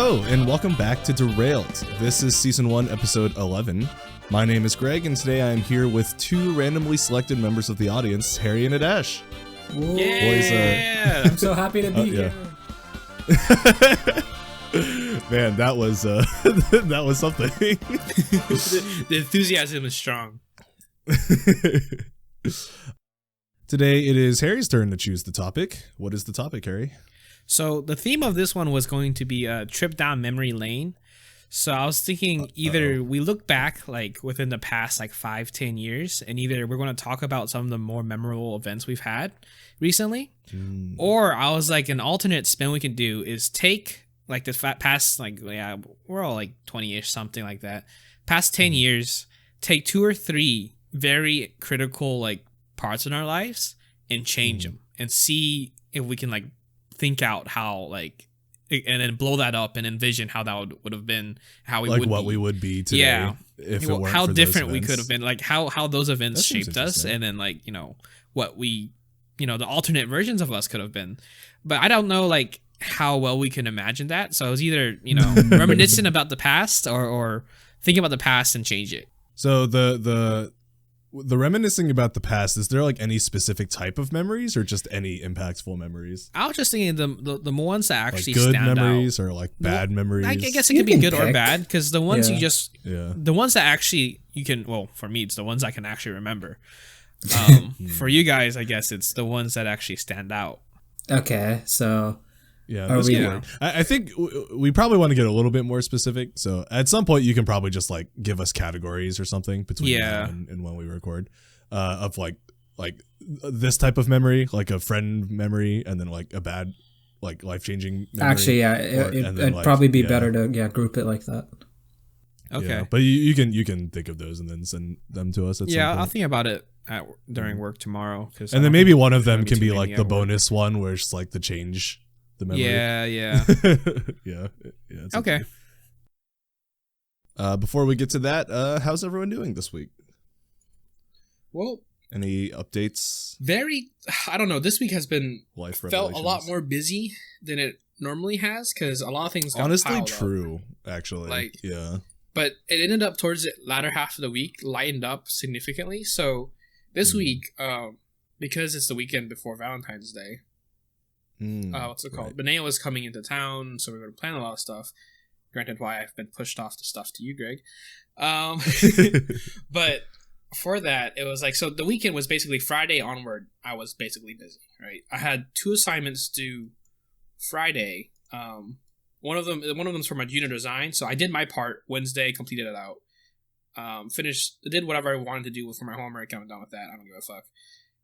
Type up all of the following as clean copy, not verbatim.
Hello, and welcome back to Derailed. This is Season 1, Episode 11. My name is Greg, and today I am here with two randomly selected members of the audience, Harry and Adash. Yeah! Boys, I'm so happy to be here. Man, that was that was something. The enthusiasm is strong. Today it is Harry's turn to choose the topic. What is the topic, Harry? So the theme of this one was going to be a trip down memory lane. So I was thinking either we look back like within the past like 5-10 years, and either we're going to talk about some of the more memorable events we've had recently, or I was like, an alternate spin we can do is take like the past, like, yeah, we're all like 20-ish, something like that, past 10 years, take 2 or 3 very critical like parts in our lives and change them and see if we can like think out how like, and then blow that up and envision how that would have been, how we like would what be. we would be today. Yeah, if it weren't how for different those we events. could have been, like how those events That seems shaped us, interesting. and then like, you know, what we, you know, the alternate versions of us could have been. But I don't know like how well we can imagine that. So I was either, you know, reminiscent about the past or thinking about the past and change it. So the reminiscing about the past, is there like any specific type of memories or just any impactful memories? I was just thinking the ones that actually Like good stand memories out. or like bad memories? I guess it You could be can good or pick. bad, because the ones you just, Yeah. the ones that actually you can, well, for me, it's the ones I can actually remember. For you guys, I guess it's the ones that actually stand out. Okay, so Yeah, Are this we- could work. I think we probably want to get a little bit more specific. So at some point, you can probably just like give us categories or something between now and when we record, of like this type of memory, like a friend memory, and then like a bad, like life-changing memory. actually, yeah, it'd probably be better to group it like that. Okay. Yeah, but you can think of those and then send them to us at some Yeah, point. I'll think about it during work tomorrow. And then maybe one of them there's can gonna be be too like many the at work. bonus one where it's like the change the memory. Yeah. yeah. It's Okay. Before we get to that, how's everyone doing this week? Well, Any updates? I don't know. This week has been Life felt a lot revelations? more busy than it normally has, because a lot of things got Honestly, piled up. true. Actually, Like- yeah. But it ended up towards the latter half of the week, lightened up significantly. So this week, because it's the weekend before Valentine's Day, what's it called? Right. Benea was coming into town, so we were going to plan a lot of stuff. Granted, why I've been pushed off the stuff to you, Greg. But for that, it was like, so the weekend was basically Friday onward. I was basically busy, right? I had 2 assignments due Friday. One of them's for my junior design, so I did my part Wednesday, completed it out. Finished, did whatever I wanted to do for my homework. I'm done with that. I don't give a fuck.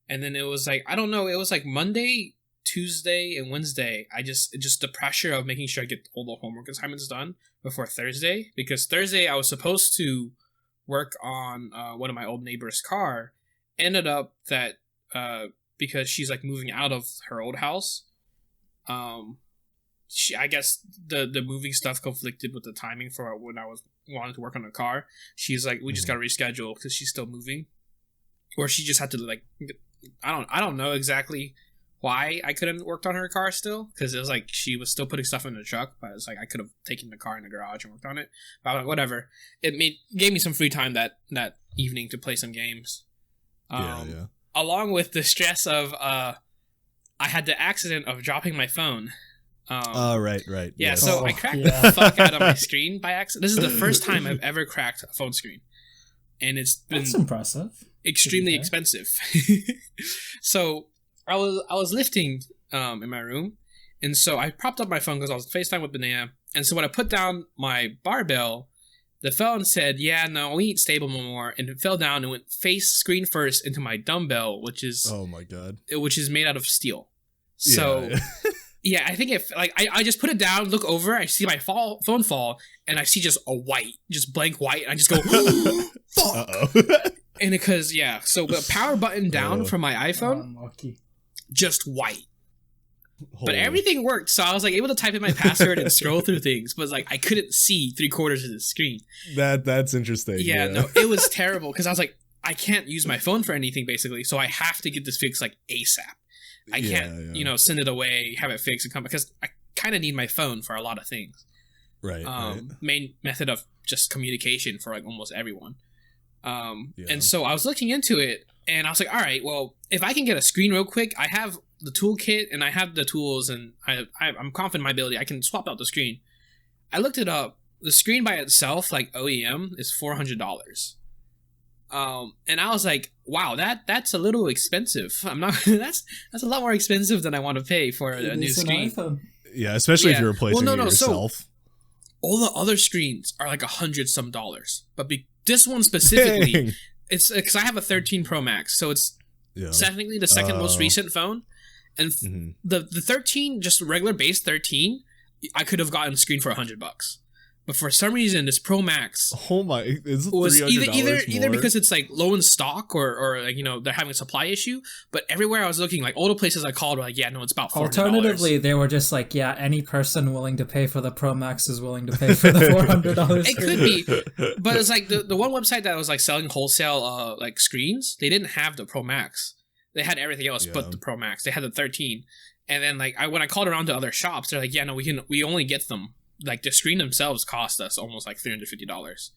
And then it was like, I don't know, it was like Monday, Tuesday, and Wednesday. Just the pressure of making sure I get all the homework assignments done before Thursday, because Thursday I was supposed to work on one of my old neighbor's car. Ended up that because she's like moving out of her old house, I guess the moving stuff conflicted with the timing for when I wanted to work on the car. She's like, we just got to reschedule because she's still moving, or she just had to like, I don't know exactly why I couldn't worked on her car still, because it was like she was still putting stuff in the truck, but it's like I could have taken the car in the garage and worked on it. But I was like, whatever. It gave me some free time that evening to play some games. Yeah. Along with the stress of I had the accident of dropping my phone. Right. Yeah, Yes. so I cracked the fuck out of my screen by accident. This is the first time I've ever cracked a phone screen, and it's been That's impressive. extremely fair. expensive. So I was lifting in my room, and so I propped up my phone because I was FaceTime with Benea, and so when I put down my barbell, the phone said, "Yeah, no, we ain't stable no more," and it fell down and went screen first into my dumbbell, which is Oh my god. made out of steel. So. Yeah. Yeah, I think I just put it down, look over, I see my phone fall, and I see just blank white, and I just go, fuck. Uh-oh. And because, so the power button down from my iPhone, Unlucky. just white. But Holy- everything worked, so I was like able to type in my password and scroll through things, but like I couldn't see 3/4 of the screen. That's interesting. Yeah, no, it was terrible, because I was like, I can't use my phone for anything, basically, so I have to get this fixed like ASAP. I can't, send it away, have it fixed, and come, because I kind of need my phone for a lot of things. main method of just communication for like almost everyone. And so I was looking into it, and I was like, all right, well, if I can get a screen real quick, I have the toolkit and I have the tools, and I'm confident in my ability. I can swap out the screen. I looked it up. The screen by itself, like OEM, is $400. And I was like, wow, that's a little expensive. I'm not. That's a lot more expensive than I want to pay for a new screen. iPhone. Yeah, especially if you're replacing it yourself. So all the other screens are like $100-some, but this one specifically, it's because I have a 13 Pro Max, so it's technically the second most recent phone, and the 13, just regular base 13, I could have gotten a screen for $100. But for some reason, this Pro Max was either because it's like low in stock or like, you know, they're having a supply issue. But everywhere I was looking, like all the places I called were like, yeah, no, it's about $400. Alternatively, they were just like, yeah, any person willing to pay for the Pro Max is willing to pay for the $400. It could be, but it's like the one website that was like selling wholesale like screens, they didn't have the Pro Max. They had everything else but the Pro Max. They had the 13, and then like when I called around to other shops, they're like, yeah, no, we only get them. Like the screen themselves cost us almost like $350,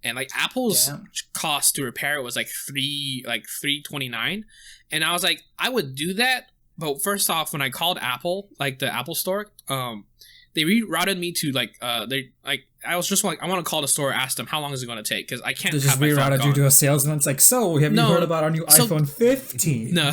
and like Apple's cost to repair it was like $329, and I was like, I would do that, but first off, when I called Apple, like the Apple store, they rerouted me to like I was just like, I want to call the store, ask them how long is it going to take, because I can't. They just rerouted you to a salesman. It's like, so have you heard about our new iPhone 15? No,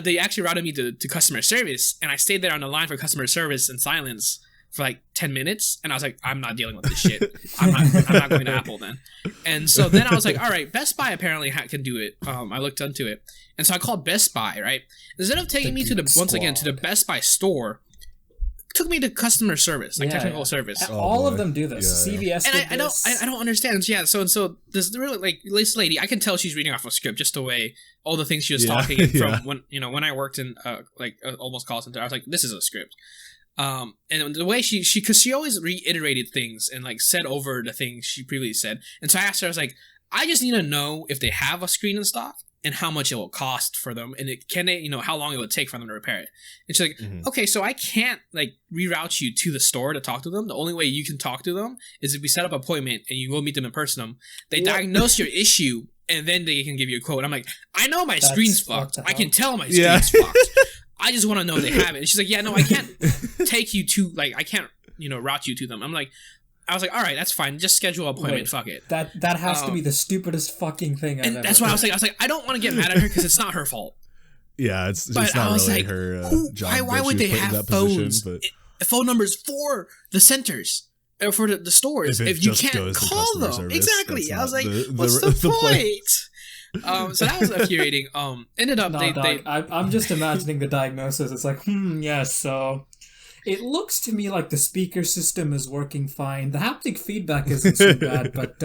they actually routed me to customer service, and I stayed there on the line for customer service in silence for like 10 minutes, and I was like, I'm not dealing with this shit. I'm not going to Apple then. And so then I was like, all right, Best Buy apparently can do it. I looked into it, and so I called Best Buy, right? Instead of taking me to the Best Buy store, took me to customer service, like technical service. All of them do this. CVS and did I don't understand. Yeah, so this really, like, this lady, I can tell she's reading off a script just the way all the things she was talking from when I worked in almost call center. I was like, this is a script. And the way because she always reiterated things and like said over the things she previously said. And so I asked her, I was like, I just need to know if they have a screen in stock and how much it will cost for them, and how long it would take for them to repair it. And she's like, okay, so I can't like reroute you to the store to talk to them. The only way you can talk to them is if we set up an appointment and you go meet them in person. They diagnose your issue, and then they can give you a quote. I'm like, I know my screen's fucked. I can tell my screen's fucked. I just want to know they have it. And she's like, yeah, no, I can't take you to, like, I can't, route you to them. I was like, all right, that's fine. Just schedule an appointment. Fuck it. That has to be the stupidest fucking thing I've ever that's why I was like, I don't want to get mad at her because it's not her fault. Yeah, it's not really her job. Why would they have phones, phone numbers for the centers? Or for the stores, if you can't call them. Service, exactly. I was like, what's the point? So that was infuriating. Ended up I'm just imagining the diagnosis. It's like, yes, so it looks to me like the speaker system is working fine. The haptic feedback isn't too bad, but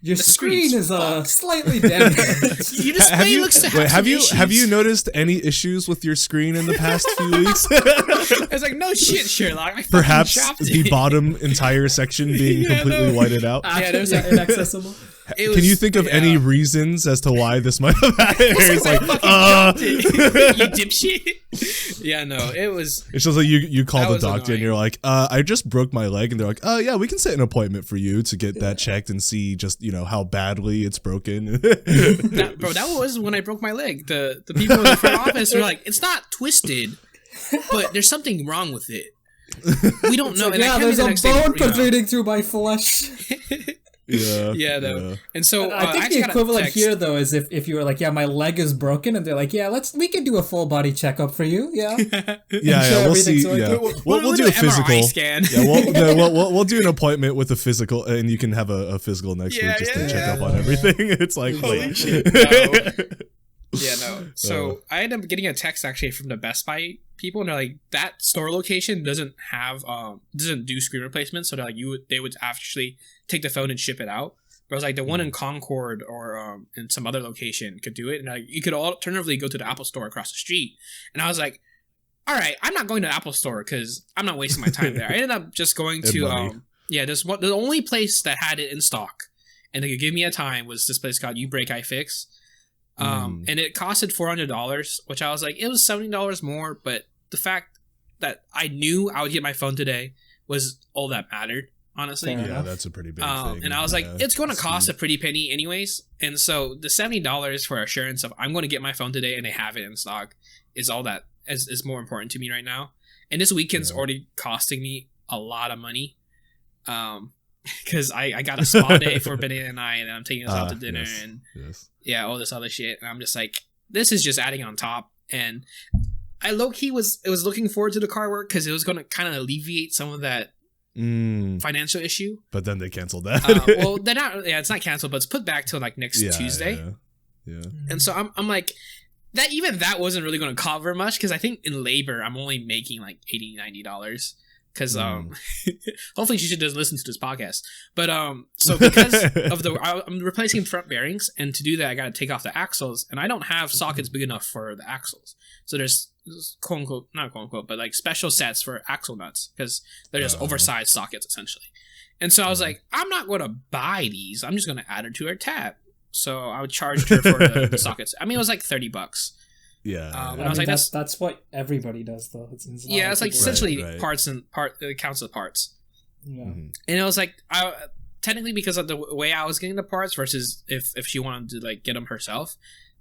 your screen is slightly damaged. Your display looks to have issues. Have you noticed any issues with your screen in the past few weeks? It's like, no shit, Sherlock. Perhaps the bottom entire section being completely whited out. There's inaccessible. Can you think of any reasons as to why this might have happened? It's like, you dipshit. Yeah, no, it was. It's just like you call the doctor and you're like, I just broke my leg, and they're like, yeah, we can set an appointment for you to get that checked and see just how badly it's broken. That was when I broke my leg. The people in the front office were like, it's not twisted, but there's something wrong with it. We don't know. Like, there's a bone protruding through my flesh. Yeah. And so I think the equivalent here though is if you were like, yeah, my leg is broken, and they're like, yeah, we can do a full body checkup for you. Yeah. We'll see. We'll do a physical scan. We'll do an appointment with a physical, and you can have a physical next week just to check up on everything. It's like, holy shit. No. Yeah, no. So I ended up getting a text actually from the Best Buy people, and they're like, that store location doesn't do screen replacements, so they're like, they would actually take the phone and ship it out. But I was like, the one in Concord or in some other location could do it, and like, you could alternatively go to the Apple store across the street. And I was like, all right, I'm not going to the Apple store because I'm not wasting my time there. I ended up just going to the only place that had it in stock and they could give me a time was this place called You Break I Fix. And it costed $400, which I was like, it was $70 more, but the fact that I knew I would get my phone today was all that mattered, honestly. Yeah, that's a pretty big thing. And I was like, it's going to cost a pretty penny anyways. And so the $70 for assurance of I'm going to get my phone today and they have it in stock is all that is more important to me right now. And this weekend's already costing me a lot of money. Because I got a spa day for Benny and I, and I'm taking us out to dinner and all this other shit. And I'm just like, this is just adding on top. And I low-key was looking forward to the car work because it was going to kind of alleviate some of that financial issue. But then they canceled that. Well, they're not. Yeah, it's not canceled, but it's put back till like next Tuesday. Yeah. And so I'm like, that wasn't really going to cover much because I think in labor I'm only making like $80-$90. Because hopefully she doesn't listen to this podcast. But so because of I'm replacing front bearings, and to do that I got to take off the axles, and I don't have sockets big enough for the axles. So there's quote unquote, not quote unquote, but like special sets for axle nuts because they're just oversized sockets essentially. And so I was like, I'm not going to buy these. I'm just going to add her to her tab. So I would charge her for the sockets. I mean, it was like $30. Yeah, and I was like, that's what everybody does, though. It's like essentially parts and it counts as parts. Yeah, and it was like, technically because of the way I was getting the parts versus if she wanted to like get them herself,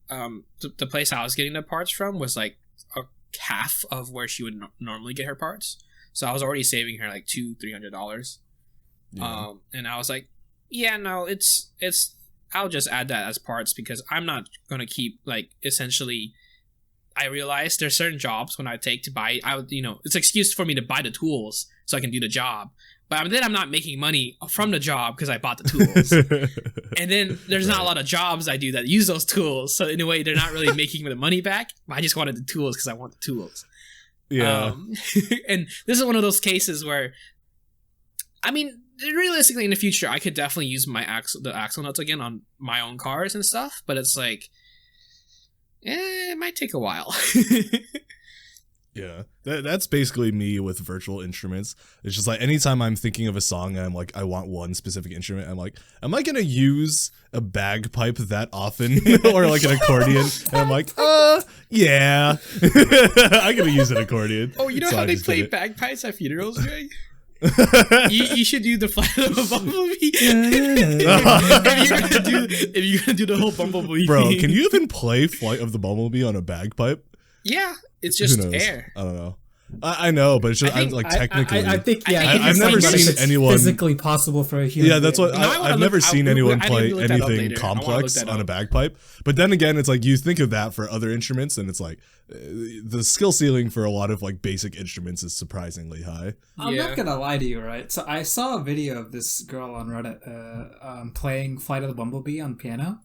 the place I was getting the parts from was like a half of where she would normally get her parts. So I was already saving her like $200-$300. And I was like, yeah, no, it's I'll just add that as parts because I'm not gonna keep like essentially. I realized there's certain jobs when I take to buy, it's an excuse for me to buy the tools so I can do the job. But then I'm not making money from the job because I bought the tools. And then there's not a lot of jobs I do that use those tools. So in a way, they're not really making the money back. I just wanted the tools because I want the tools. Yeah. And this is one of those cases where, I mean, realistically in the future, I could definitely use the axle nuts again on my own cars and stuff. But it's like, it might take a while. Yeah, that's basically me with virtual instruments. It's just like anytime I'm thinking of a song and I'm like, I want one specific instrument, I'm like, am I gonna use a bagpipe that often or like an accordion? And I'm like, yeah, I'm gonna use an accordion. Oh, you know how they play bagpipes at funerals, Greg? you should do the flight of a bumblebee. if you're gonna do the whole bumblebee bro thing. Can you even play Flight of the Bumblebee on a bagpipe? Yeah, it's just air. I don't know. I know, but it's just technically. I think I've never seen anyone physically possible for a human. Yeah, that's what I've never seen anyone play anything complex on a bagpipe. But then again, it's like you think of that for other instruments, and it's like the skill ceiling for a lot of like basic instruments is surprisingly high. I'm not gonna lie to you, right? So I saw a video of this girl on Reddit playing "Flight of the Bumblebee" on piano,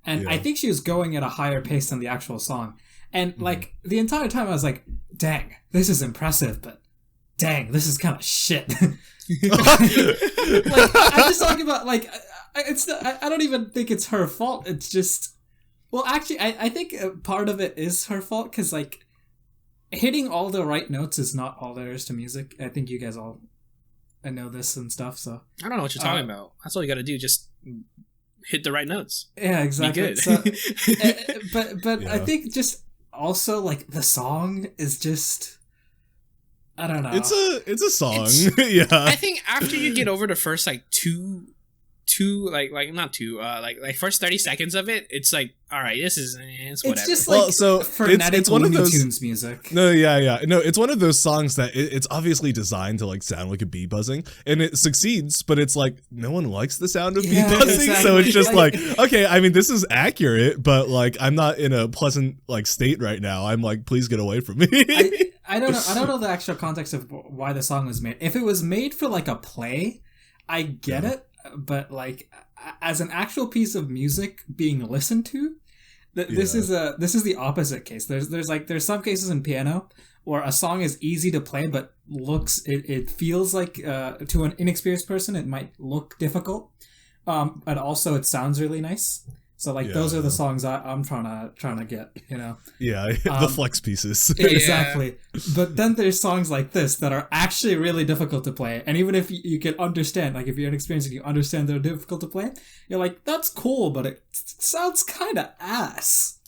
and I think she was going at a higher pace than the actual song. And like the entire time I was like, dang, this is impressive, but dang, this is kind of shit. Like I'm just talking about like I don't even think it's her fault. It's just, well, actually I think part of it is her fault because like hitting all the right notes is not all there is to music. I think you guys all know this and stuff. So I don't know what you're talking about. That's all you got to do. Just hit the right notes. Yeah, exactly. Be good. So, but I think just. Also, like the song is just, I don't know. It's a song. Yeah. I think after you get over the first like first 30 seconds of it, it's like, all right, it's whatever. It's just like frenetic it's one of those Tunes music. No, yeah. No, it's one of those songs that it's obviously designed to like sound like a bee buzzing, and it succeeds. But it's like no one likes the sound of bee buzzing, exactly. So it's just like okay. I mean, this is accurate, but like I'm not in a pleasant like state right now. I'm like, please get away from me. I don't know the actual context of why the song was made. If it was made for like a play, I get it. But like as an actual piece of music being listened to, this is the opposite case. There's some cases in piano where a song is easy to play but it feels like to an inexperienced person it might look difficult, but also it sounds really nice. So like those are the songs I'm trying to get, you know. Yeah, the flex pieces. Exactly. But then there's songs like this that are actually really difficult to play. And even if you can understand, like if you're inexperienced and you understand they're difficult to play, you're like, that's cool, but it sounds kind of ass.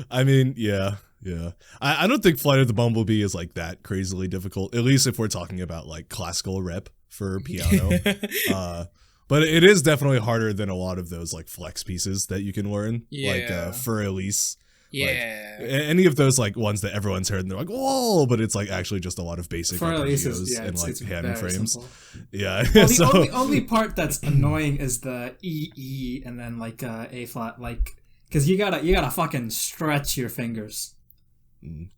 I mean, yeah. Yeah. I don't think Flight of the Bumblebee is like that crazily difficult, at least if we're talking about like classical rep for piano. But it is definitely harder than a lot of those like flex pieces that you can learn, like for Elise. Yeah. Like, any of those like ones that everyone's heard and they're like, whoa, but it's like actually just a lot of basic arpeggios and like hand frames. Simple. Yeah. Well, so, the only part that's annoying is the E and then like A flat, like, because you gotta fucking stretch your fingers.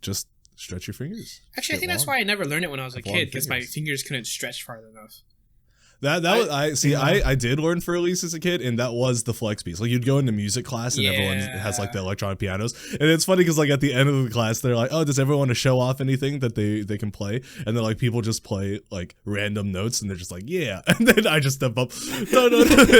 Just stretch your fingers. Actually, I think that's why I never learned it when I was a kid, because my fingers couldn't stretch far enough. I did learn for Elise as a kid, and that was the flex piece. Like, you'd go into music class and everyone has like the electronic pianos, and it's funny because like at the end of the class they're like, oh, does everyone want to show off anything that they can play? And then like people just play like random notes and they're just like, yeah, and then I just step up and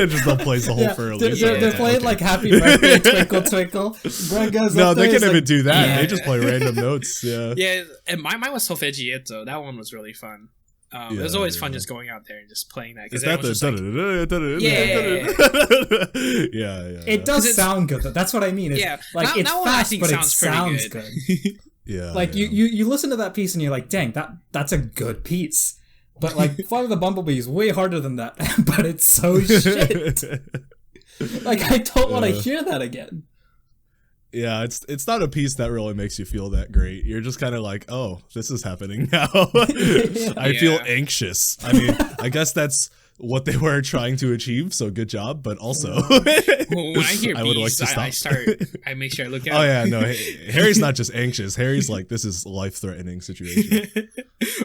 just plays the whole for Elise. They're playing like Happy Birthday, Twinkle Twinkle. Greg goes no, up there, they can't even like, do that. They just play random notes. Yeah, and mine was Solfeggietto. That one was really fun. It was always fun just going out there and just playing that. Is that the yeah. It does sound good though. That's what I mean. It's, like it's fast, but it sounds good. Yeah. Like you listen to that piece and you're like, dang, that's a good piece. But like Flight of the Bumblebee is way harder than that. But it's so shit. Like I don't want to hear that again. Yeah, it's not a piece that really makes you feel that great. You're just kind of like, oh, this is happening now. I feel anxious. I mean, I guess that's what they were trying to achieve, so good job, but also when I hear bees, I make sure I look at Oh yeah, no, Harry's not just anxious. Harry's like, this is a life-threatening situation.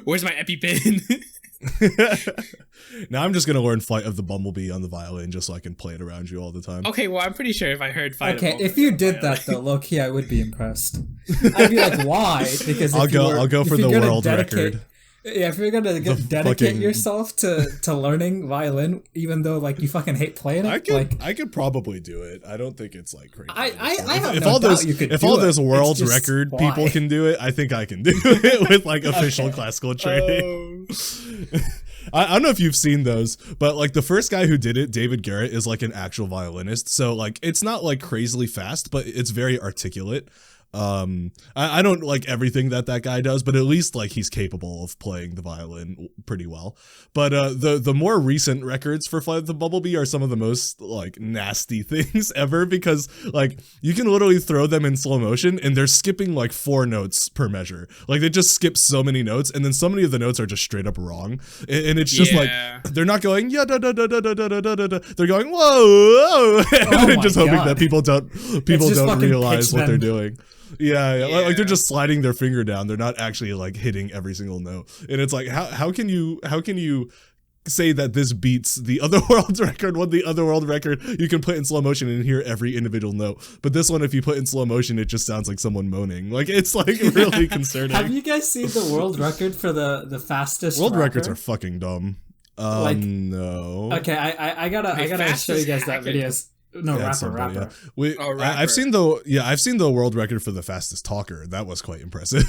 Where's my EpiPen? Now I'm just gonna learn Flight of the Bumblebee on the violin just so I can play it around you all the time. Okay, well I'm pretty sure if I heard Flight of the Bumblebee, if you did that though, low-key I would be impressed. I'd be like, why? Because I'll go for the world record. Yeah, if you're gonna dedicate yourself to learning violin, even though like you fucking hate playing it, I could probably do it. I don't think it's like crazy. I have no doubt you could do it. If all those world record people can do it, I think I can do it with like official classical training. I don't know if you've seen those, but like the first guy who did it, David Garrett, is like an actual violinist. So like it's not like crazily fast, but it's very articulate. I don't like everything that guy does, but at least like he's capable of playing the violin pretty well. But the more recent records for Flight of the Bumblebee are some of the most like nasty things ever, because like you can literally throw them in slow motion and they're skipping like 4 notes per measure. Like they just skip so many notes, and then so many of the notes are just straight up wrong, and it's just like they're not going da da da da da da da da da. They're going whoa, and just hoping that people don't realize what they're doing. Yeah. Like they're just sliding their finger down. They're not actually like hitting every single note. And it's like, how can you say that this beats the other world record when the other world record you can put in slow motion and hear every individual note, but this one, if you put in slow motion, it just sounds like someone moaning. Like it's like really concerning. Have you guys seen the world record for the fastest world records are fucking dumb. No. Okay, I gotta show you guys that video. No, rapper. Yeah. I've seen the world record for the fastest talker. That was quite impressive.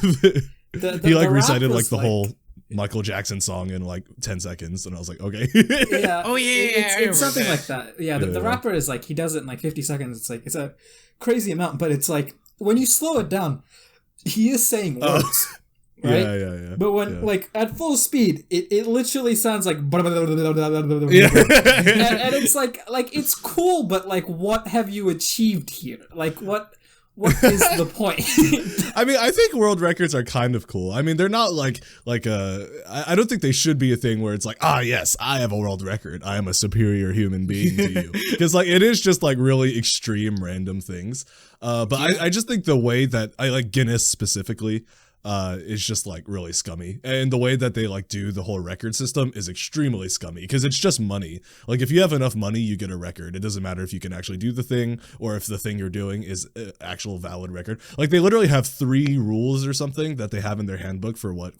He like recited like the whole Michael Jackson song in like 10 seconds, and I was like, okay. Yeah. Oh yeah, it's something like that. Yeah, the rapper is like, he does it in like 50 seconds. It's like, it's a crazy amount, but it's like when you slow it down, he is saying words. Right? Yeah. But when like at full speed, it literally sounds like and it's like it's cool, but like what have you achieved here? Like what is the point? I mean, I think world records are kind of cool. I mean, they're not like I don't think they should be a thing where it's like, yes, I have a world record. I am a superior human being to you. Because like it is just like really extreme random things. But I just think the way that I like Guinness specifically is just like really scummy, and the way that they like do the whole record system is extremely scummy, because it's just money. Like if you have enough money, you get a record. It doesn't matter if you can actually do the thing or if the thing you're doing is an actual valid record. Like they literally have 3 rules or something that they have in their handbook for what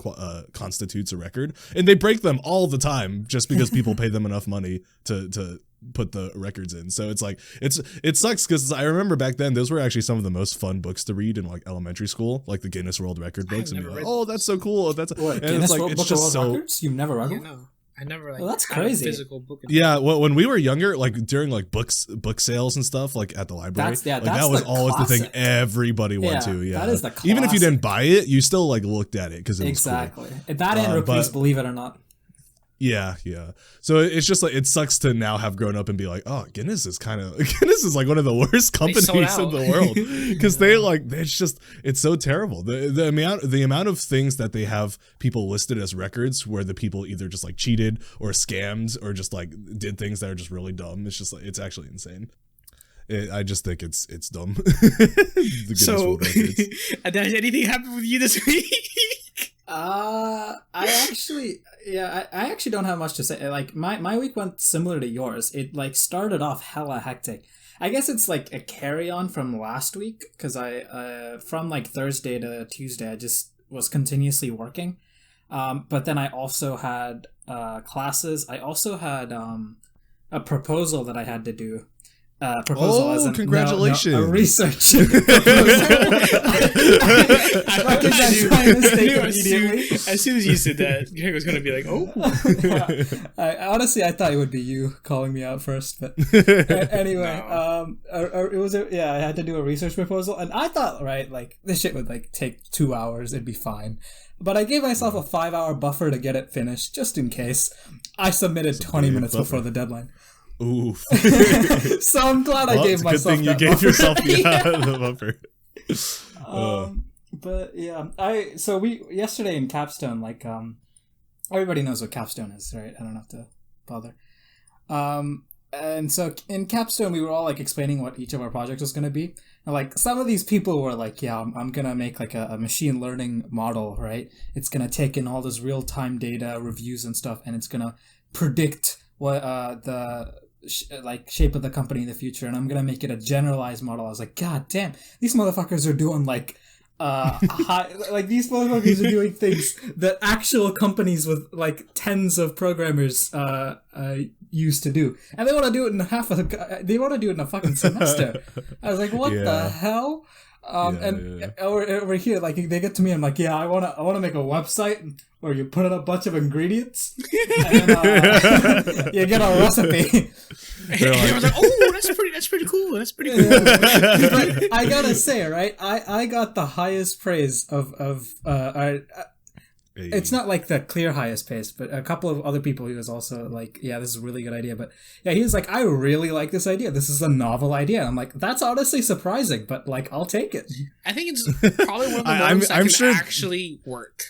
constitutes a record, and they break them all the time just because people pay them enough money to put the records in. So it's like it sucks, because I remember back then those were actually some of the most fun books to read in like elementary school, like the Guinness World Record books, and you're like, oh, that's so cool. That's what, and Guinness it's like World it's Book just of World so Records? You've never read them? I never like. Well, that's had a crazy. physical book. Yeah, well, when we were younger, like during like book sales and stuff, like at the library, that was always the thing everybody went to. Yeah, that is the classic. Even if you didn't buy it, you still like looked at it because it was exactly cool. That and repeats, believe it or not. Yeah. So it's just like it sucks to now have grown up and be like, oh, Guinness is like one of the worst companies in the world because it's so terrible. The amount of things that they have people listed as records where the people either just like cheated or scammed or just like did things that are just really dumb. It's just like it's actually insane. I just think it's dumb. So, did anything happen with you this week? I actually don't have much to say. Like my week went similar to yours. It like started off hella hectic. I guess it's like a carry on from last week because I from like Thursday to Tuesday I just was continuously working. But then I also had classes. I also had a proposal that I had to do. Congratulations! A research proposal. I recognized my mistake immediately. As soon as you said that, Greg was going to be like, "Oh." Honestly, I thought it would be you calling me out first, but anyway, it was I had to do a research proposal, and I thought, right, like this shit would like take 2 hours, it'd be fine. But I gave myself a 5-hour buffer to get it finished, just in case. I submitted 20 minutes before the deadline. Oof. So I'm glad I gave myself that buffer. You gave yourself the buffer. But yeah, we yesterday in Capstone, like everybody knows what Capstone is, right? I don't have to bother. And so in Capstone we were all like explaining what each of our projects was going to be. And like some of these people were like, yeah, I'm going to make like a machine learning model, right? It's going to take in all this real-time data, reviews and stuff, and it's going to predict what the shape of the company in the future, and I'm gonna make it a generalized model. I was like, God damn, these motherfuckers are doing like these motherfuckers are doing things that actual companies with like tens of programmers used to do, and they want to do it in in a fucking semester. I was like, what the hell? Over here, like they get to me, I'm like, yeah, I wanna make a website where you put in a bunch of ingredients and you get a recipe. I was like, oh, that's pretty cool. That's pretty cool. But I gotta say, right, I got the highest praise of it's not like the clear highest praise, but a couple of other people, he was also like, yeah, this is a really good idea. But yeah, he was like, I really like this idea. This is a novel idea. I'm like, that's honestly surprising, but like, I'll take it. I think it's probably one of the ones that can actually work.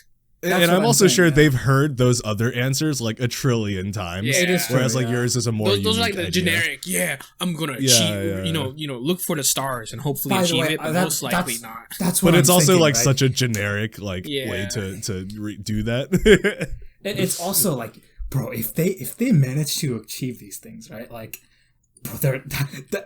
And I'm also sure they've heard those other answers like a trillion times. Yeah, it is true, whereas like yours is a more those are like the idea. Generic. Yeah, I'm gonna cheat. You know, look for the stars and hopefully achieve it, but most likely not. That's what. But it's also thinking, like right? such a generic like way to do that. It's also like, bro, if they manage to achieve these things, right? Like, bro,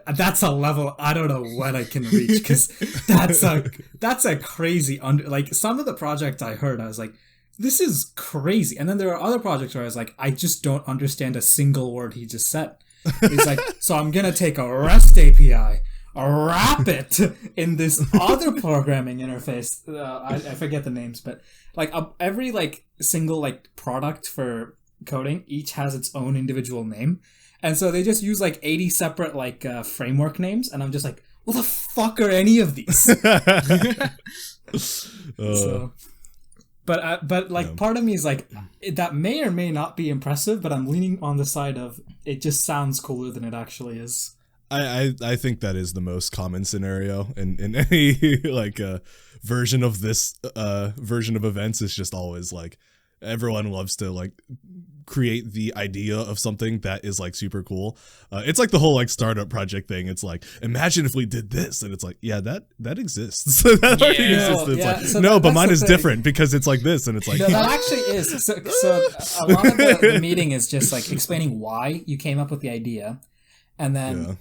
that's a level I don't know when I can reach, because that's a crazy like some of the projects I heard, I was like, this is crazy. And then there are other projects where I was like, I just don't understand a single word he just said. He's like, so I'm going to take a REST API, wrap it in this other programming interface. I forget the names, but like every like single like product for coding, each has its own individual name. And so they just use like 80 separate like framework names. And I'm just like, what the fuck are any of these? But like part of me is like, that may or may not be impressive, but I'm leaning on the side of it just sounds cooler than it actually is. I think that is the most common scenario in any like version of this version of events. Is just always like everyone loves to like create the idea of something that is like super cool. It's like the whole like startup project thing. It's like, imagine if we did this, and it's like, yeah, that exists. That already exists. It's like, so no, but mine is different because it's like this, and it's like, no, that actually is. So a lot of the meeting is just like explaining why you came up with the idea, and then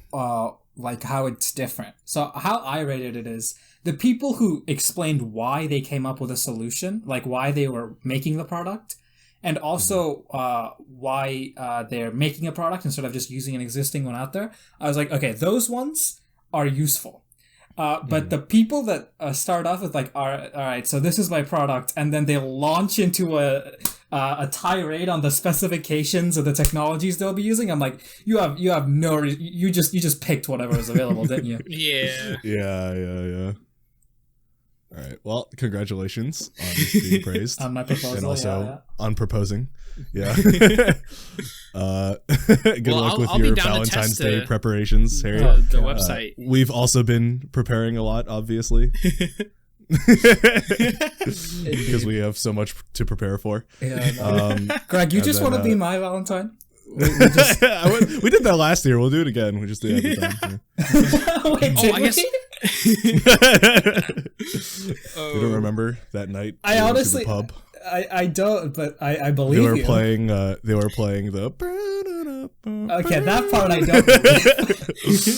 like how it's different. So how I rated it is the people who explained why they came up with a solution, like why they were making the product, and also why they're making a product instead of just using an existing one out there. I was like, okay, those ones are useful. But the people that start off with like, all right, so this is my product, and then they launch into a tirade on the specifications of the technologies they'll be using. I'm like, you have no you just picked whatever was available, didn't you? Yeah. All right. Well, congratulations on being praised. On my proposal, and also on proposing. Yeah. Good luck with your Valentine's Day preparations, Harry. The website. We've also been preparing a lot, obviously. Because we have so much to prepare for. Yeah, Greg, you just want to be my Valentine? We did that last year. We'll do it again. We just do it every time. Wait, I guess. You don't remember that night? I honestly, the pub? I don't, but I believe they were playing. They were playing the. Okay, that part I don't.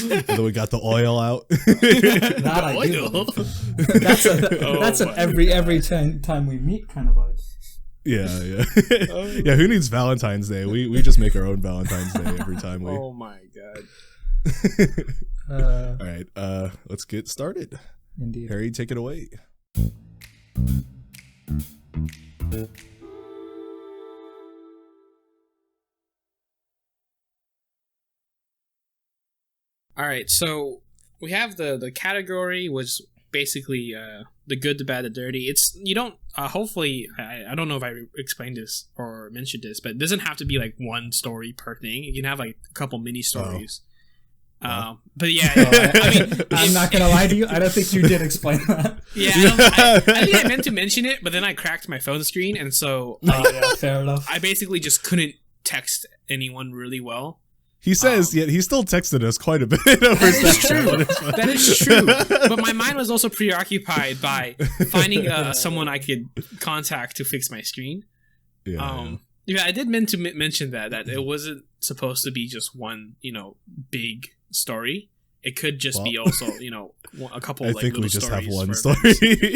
And then we got the oil out. That I do. That's an every time we meet kind of vibe. Yeah. Yeah, who needs Valentine's Day? We just make our own Valentine's Day every time we. Oh my god. All right, let's get started. Indeed. Harry, take it away. All right, so we have the category was basically the good, the bad, the dirty. It's you don't hopefully I don't know if I explained this or mentioned this, but it doesn't have to be like one story per thing. You can have like a couple mini stories. But yeah, I mean, I'm not gonna lie to you. I don't think you did explain that. Yeah, I think I meant to mention it, but then I cracked my phone screen, and so yeah, fair enough. I basically just couldn't text anyone really well. He says, yet he still texted us quite a bit over Snapchat. That is true. But my mind was also preoccupied by finding someone I could contact to fix my screen. Yeah, I did meant to mention that it wasn't supposed to be just one, big story. It could just be also, a couple. I think we just have one story.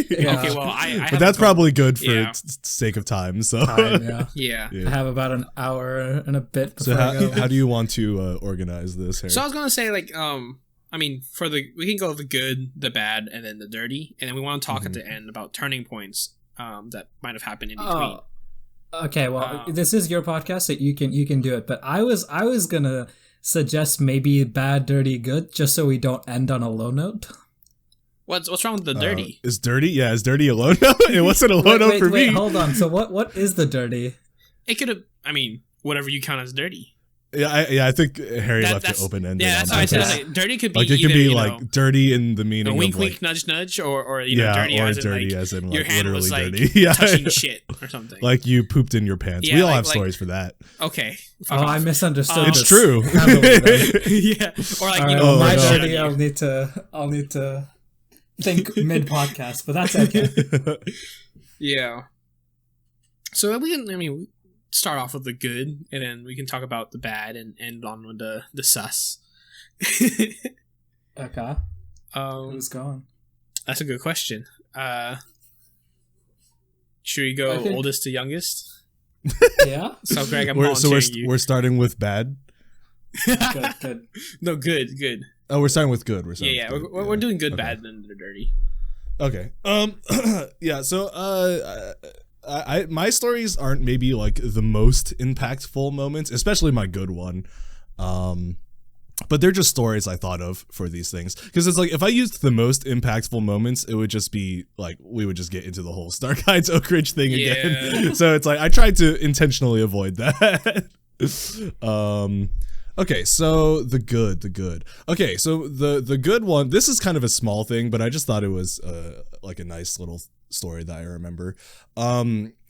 Yeah. Okay, well, I but that's probably good for sake of time. So yeah. I have about an hour and a bit. So how do you want to organize this, Harry? So I was gonna say we can go the good, the bad, and then the dirty, and then we want to talk at the end about turning points that might have happened in between. Okay, well, this is your podcast, so you can do it. But I was gonna suggest maybe bad, dirty, good, just so we don't end on a low note. What's wrong with the dirty? Is dirty? Yeah, is dirty a low note? It wasn't a low note for me. Hold on. So what is the dirty? It could have. Whatever you count as dirty. Yeah, I think Harry left it open ended. Yeah, that's how I said. Like, dirty could be like it could be like dirty in the meaning wink, of wink, nudge, nudge, or dirty, dirty as in your hand was like dirty. touching shit or something. Like you pooped in your pants. We all have stories for that. Okay. I misunderstood. It's true. Yeah. Or like my dirty. I'll need to think mid podcast, but that's okay. Yeah. So we can. Start off with the good, and then we can talk about the bad, and end on with the sus. Okay. Who's going? That's a good question. Should we go oldest to youngest? Yeah. So Greg, I'm volunteering you. We're starting with bad. Good. No, good. Oh, we're starting with good. We're doing good, bad, and the dirty. Okay. Yeah. So my stories aren't maybe like the most impactful moments, especially my good one. But they're just stories I thought of for these things. Because it's like, if I used the most impactful moments, it would just be like, we would just get into the whole Star Guides Oak Ridge thing again. So it's like, I tried to intentionally avoid that. Okay, so the good. Okay, so the good one, this is kind of a small thing, but I just thought it was like a nice little story that I remember.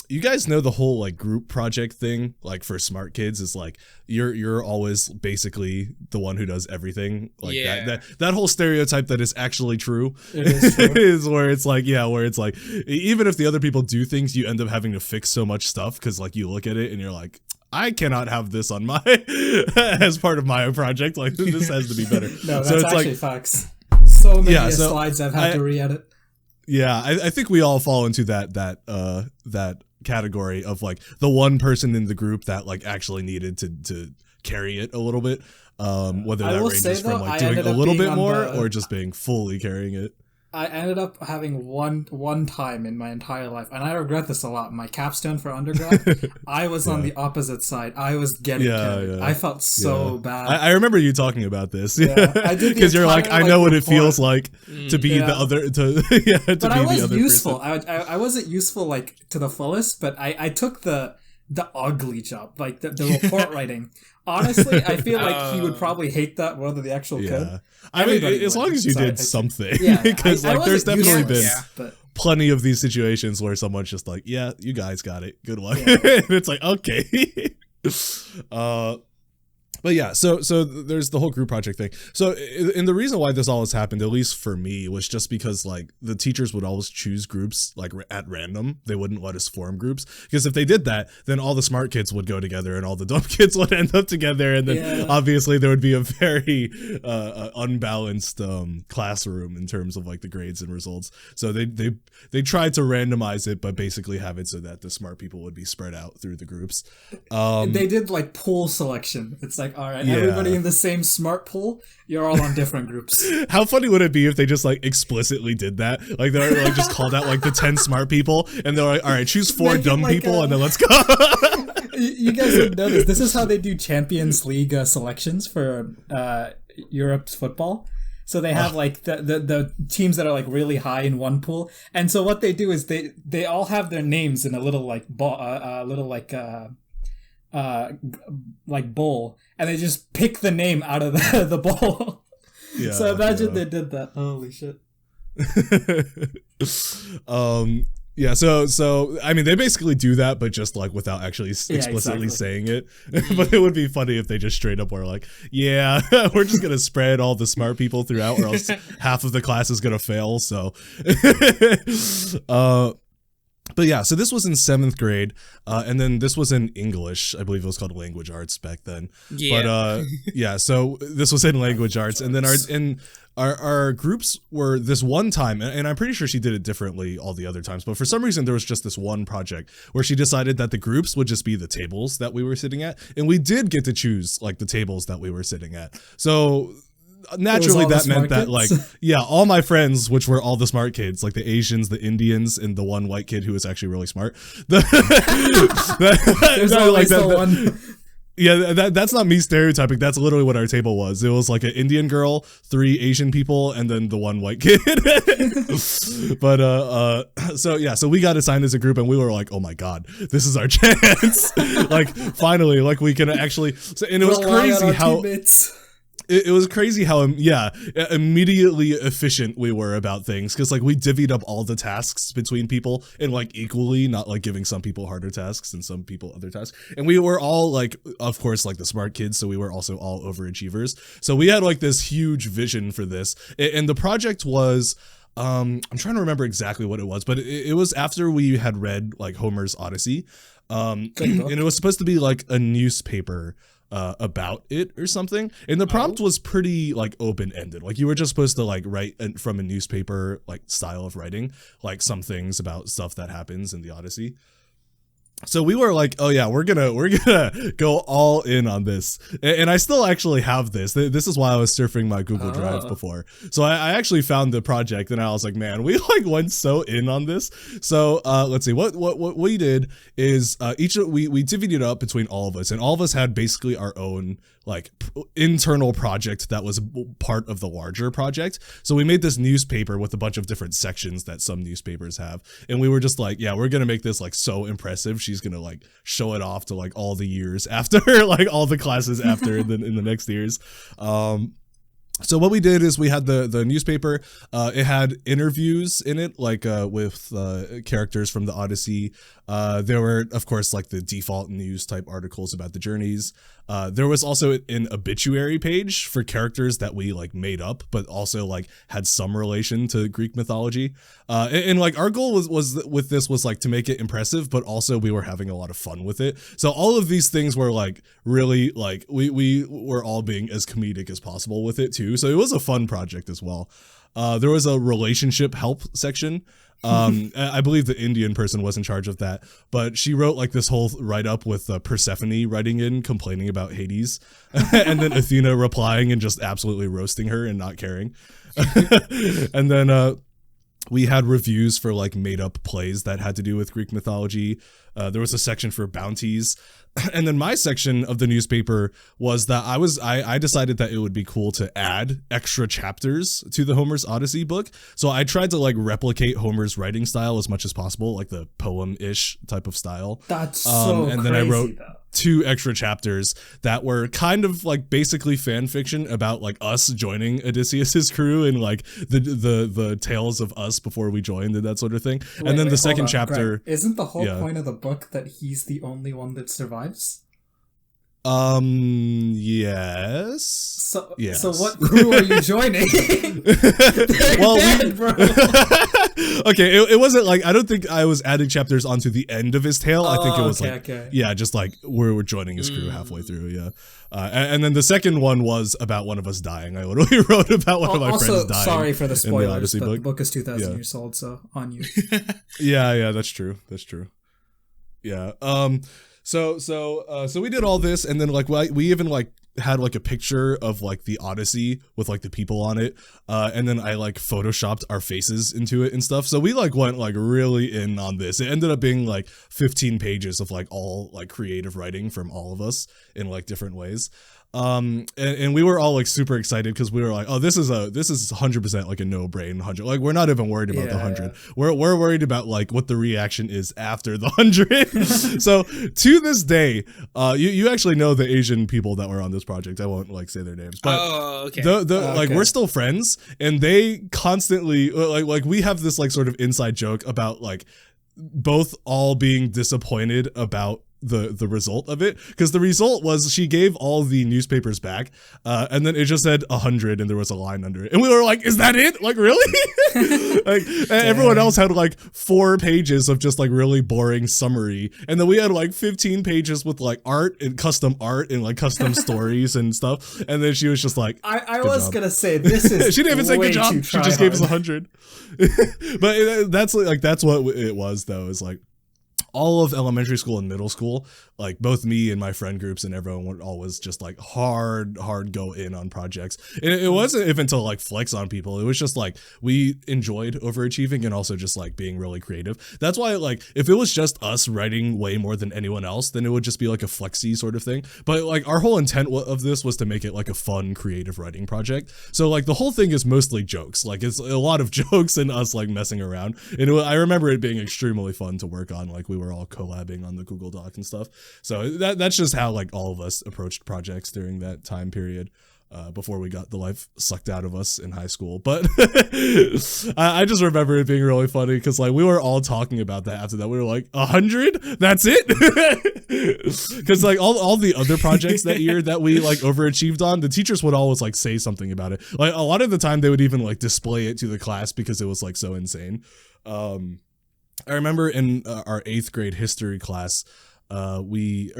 You guys know the whole like group project thing, like for smart kids, is like you're always basically the one who does everything. Like that whole stereotype that is actually true, is where it's like, even if the other people do things, you end up having to fix so much stuff because like you look at it and you're like, I cannot have this on my as part of my project. Like this has to be better. No, that's so it's actually like facts. So many slides I've had to re-edit. Yeah, I think we all fall into that category of like the one person in the group that like actually needed to carry it a little bit. Whether that ranges from like doing a little bit more or just being fully carrying it. I ended up having one time in my entire life, and I regret this a lot. My capstone for undergrad, I was on the opposite side. I was getting carried. I felt so bad. I remember you talking about this. Yeah, I did because you're like, I know what it feels like to be the other. But I was useful. I wasn't useful like to the fullest, but I took the ugly job, like the report writing. Honestly, I feel like he would probably hate that more than the actual code. I mean, as long as you did something. Because like there's definitely been plenty of these situations where someone's just like, yeah, you guys got it. Good luck. And it's like, okay. But yeah, so there's the whole group project thing. So, and the reason why this all has happened, at least for me, was just because like the teachers would always choose groups like at random. They wouldn't let us form groups, because if they did that, then all the smart kids would go together and all the dumb kids would end up together, and then obviously there would be a very unbalanced classroom in terms of like the grades and results. So they tried to randomize it, but basically have it so that the smart people would be spread out through the groups. They did like pool selection. It's like, all right, everybody in the same smart pool, you're all on different groups. How funny would it be if they just like explicitly did that? Like they're like just called out like the 10 smart people, and they're like, all right, choose 4 dumb people and then let's go. You guys would know this. This is how they do Champions League selections for Europe's football. So they have like the teams that are like really high in one pool, and so what they do is they all have their names in a little like bowl, and they just pick the name out of the bowl. So imagine they did that. Holy shit. So I mean, they basically do that, but just like without actually explicitly saying it. But it would be funny if they just straight up were like, yeah, we're just gonna spread all the smart people throughout, or else half of the class is gonna fail. So but yeah, so this was in 7th grade, and then this was in English. I believe it was called language arts back then. But so this was in language arts, and then our groups were this one time, and I'm pretty sure she did it differently all the other times, but for some reason there was just this one project where she decided that the groups would just be the tables that we were sitting at, and we did get to choose like the tables that we were sitting at. So naturally that meant that like all my friends, which were all the smart kids, like the Asians, the Indians, and the one white kid who was actually really smart. That's not me stereotyping. That's literally what our table was. It was like an Indian girl, 3 Asian people, and then the one white kid. But so we got assigned as a group, and we were like, oh my god, this is our chance. Like finally, like we can actually. And it was crazy how. It was crazy how immediately efficient we were about things, because like we divvied up all the tasks between people and like equally, not like giving some people harder tasks and some people other tasks. And we were all like, of course, like the smart kids, so we were also all overachievers. So we had like this huge vision for this, and the project was I'm trying to remember exactly what it was, but it was after we had read like Homer's Odyssey, and it was supposed to be like a newspaper about it or something, and the prompt was pretty like open-ended. Like you were just supposed to like write from a newspaper like style of writing, like some things about stuff that happens in the Odyssey. So we were like, oh yeah, we're gonna go all in on this, and I still actually have this. This is why I was surfing my Google Drive before. So I actually found the project, and I was like, man, we like went so in on this. So let's see, what we did is we divvied it up between all of us, and all of us had basically our own like internal project that was part of the larger project. So we made this newspaper with a bunch of different sections that some newspapers have, and we were just like, yeah, we're gonna make this like so impressive. She's gonna like show it off to like all the years after, like all the classes after in the next years. So what we did is we had the newspaper. It had interviews in it, like with characters from the Odyssey. There were, of course, like the default news type articles about the journeys. There was also an obituary page for characters that we like made up, but also like had some relation to Greek mythology. And like our goal was with this was like to make it impressive, but also we were having a lot of fun with it. So all of these things were like really like we were all being as comedic as possible with it too. So it was a fun project as well. There was a relationship help section. I believe the Indian person was in charge of that, but she wrote like this whole write-up with Persephone writing in, complaining about Hades, and then Athena replying and just absolutely roasting her and not caring. And then we had reviews for like made up plays that had to do with Greek mythology. There was a section for bounties. And then my section of the newspaper was that I decided that it would be cool to add extra chapters to the Homer's Odyssey book. So I tried to like replicate Homer's writing style as much as possible, like the poem-ish type of style. That's so and crazy, then I wrote though. 2 extra chapters that were kind of like basically fan fiction about like us joining Odysseus's crew and like the tales of us before we joined and that sort of thing. And then the second chapter, Greg, isn't the whole point of the book that he's the only one that survives? Yes. So, yes. So what crew are you joining? Well, dead, bro. Okay, it wasn't like, I don't think I was adding chapters onto the end of his tale. I think it was yeah, just like we're joining his crew halfway through, yeah. And then the second one was about one of us dying. I literally wrote about one of my friends dying. Sorry for the spoilers, but book. the book is 2,000 years old, so on you. Yeah, that's true. That's true. Yeah. So we did all this, and then like we even like had like a picture of like the Odyssey with like the people on it, and then I like photoshopped our faces into it and stuff. So we like went like really in on this. It ended up being like 15 pages of like all like creative writing from all of us in like different ways. And we were all like super excited because we were like, oh, this is 100% like a no-brain 100. Like we're not even worried about the 100. We're worried about like what the reaction is after the 100. So to this day, you actually know the Asian people that were on this project. I won't like say their names, but like we're still friends, and they constantly like we have this like sort of inside joke about like both all being disappointed about the result of it, because the result was she gave all the newspapers back, and then it just said 100 and there was a line under it, and we were like, is that it? Like really? Like everyone else had like 4 pages of just like really boring summary, and then we had like 15 pages with like art and custom stories and stuff, and then she was just like, I was gonna say this is she didn't even say good job, she just gave us 100. But that's what it was though, is like all of elementary school and middle school, like both me and my friend groups and everyone would always just like hard go in on projects. And it wasn't even to like flex on people. It was just like we enjoyed overachieving and also just like being really creative. That's why like if it was just us writing way more than anyone else, then it would just be like a flexy sort of thing. But like our whole intent of this was to make it like a fun creative writing project. So like the whole thing is mostly jokes. Like it's a lot of jokes and us like messing around. And I remember it being extremely fun to work on. Like we were all collabing on the Google Doc and stuff. So that's just how like all of us approached projects during that time period, before we got the life sucked out of us in high school. But I just remember it being really funny because like we were all talking about that after that. We were like, 100? That's it? Because like all the other projects that year that we like overachieved on, the teachers would always like say something about it. Like a lot of the time they would even like display it to the class because it was like so insane. I remember in our 8th grade history class, me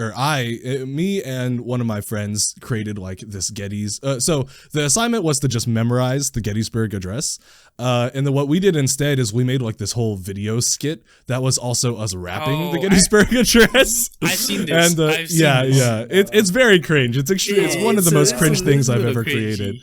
and one of my friends created like this so the assignment was to just memorize the Gettysburg Address. And then what we did instead is we made like this whole video skit that was also us rapping the Gettysburg Address. I've seen this. And it's very cringe. It's one of the most cringe things I've ever created.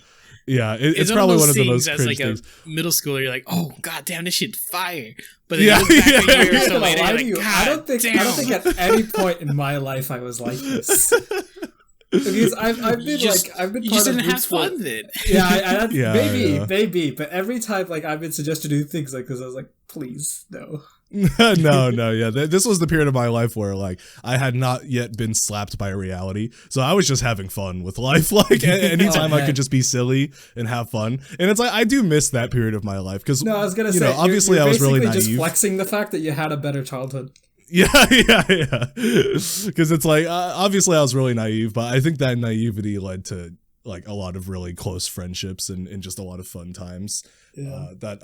Yeah, it's probably one of the most cringe things. A middle schooler, you're like, oh god damn, this shit fire. But then you look back a year or so later, you're like, I don't think at any point in my life I was like this. Because I've been you just didn't have fun then. Yeah, maybe. But every time like I've been suggested to do things like this, I was like, please no. No, yeah. This was the period of my life where like I had not yet been slapped by reality, so I was just having fun with life. Like anytime I could just be silly and have fun, and it's like I do miss that period of my life because I was gonna say, obviously you're I was really naive. Just flexing the fact that you had a better childhood. Yeah. Because it's like obviously I was really naive, but I think that naivety led to like a lot of really close friendships and just a lot of fun times. That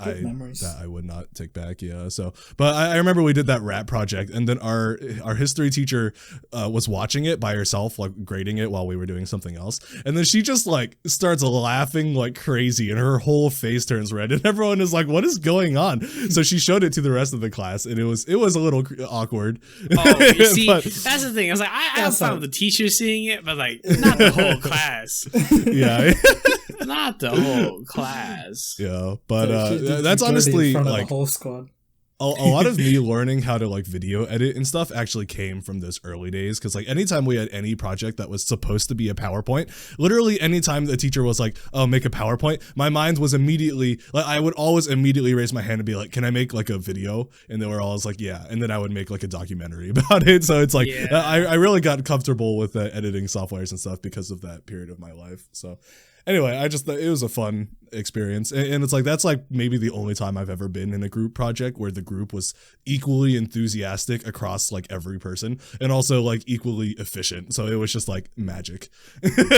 I would not take back. Yeah. So, but I remember we did that rap project, and then our history teacher was watching it by herself, like grading it while we were doing something else, and then she just like starts laughing like crazy, and her whole face turns red, and everyone is like, "What is going on?" So she showed it to the rest of the class, and it was a little awkward. Oh, you see, that's the thing. I was like, I have fun with the teacher seeing it, but like not the whole class. Yeah. Not the whole class. Yeah, but that's honestly like the whole squad. A lot of me learning how to like video edit and stuff actually came from those early days, because like anytime we had any project that was supposed to be a PowerPoint, literally anytime the teacher was like, oh, make a PowerPoint, my mind was immediately like, I would always immediately raise my hand and be like, can I make like a video? And they were always like, yeah, and then I would make like a documentary about it. So it's like I really got comfortable with editing softwares and stuff because of that period of my life. So anyway, I just thought it was a fun experience. And it's like, that's like maybe the only time I've ever been in a group project where the group was equally enthusiastic across like every person and also like equally efficient. So it was just like magic.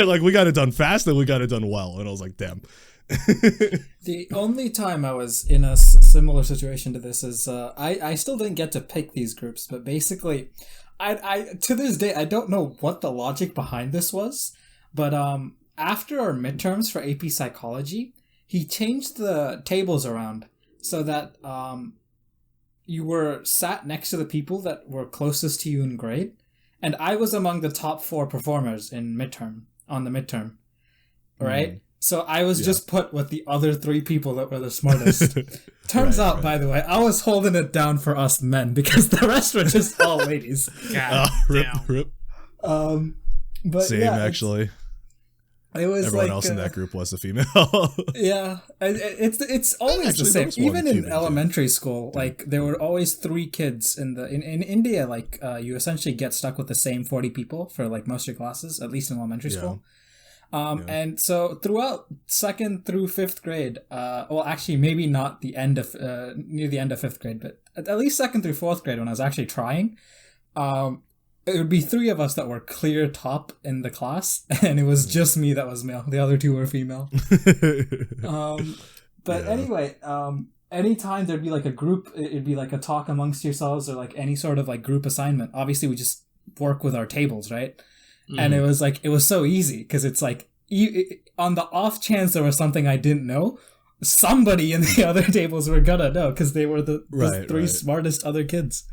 Like we got it done fast and we got it done well. And I was like, damn. The only time I was in a similar situation to this is I still didn't get to pick these groups, but basically I to this day, I don't know what the logic behind this was, but after our midterms for AP Psychology, he changed the tables around so that you were sat next to the people that were closest to you in grade, and I was among the top 4 performers on the midterm, right? So I was just put with the other 3 people that were the smartest. Turns out, by the way, I was holding it down for us men because the rest were just all ladies. Rip. But same, yeah, actually. It was everyone like, else in that group was a female. Yeah, it's always the same. Even in elementary school, like there were always 3 kids in India. Like you essentially get stuck with the same 40 people for like most of your classes, at least in elementary school. And so throughout 2nd through 5th grade, well, actually maybe not the end of near the end of 5th grade, but at least 2nd through 4th grade when I was actually trying, it would be 3 of us that were clear top in the class, and it was just me that was male. The other 2 were female. Anyway, anytime there'd be like a group, it'd be like a talk amongst yourselves or like any sort of like group assignment. Obviously, we just work with our tables, right? And it was so easy because it's like on the off chance there was something I didn't know, somebody in the other tables were gonna know because they were the 3 smartest other kids.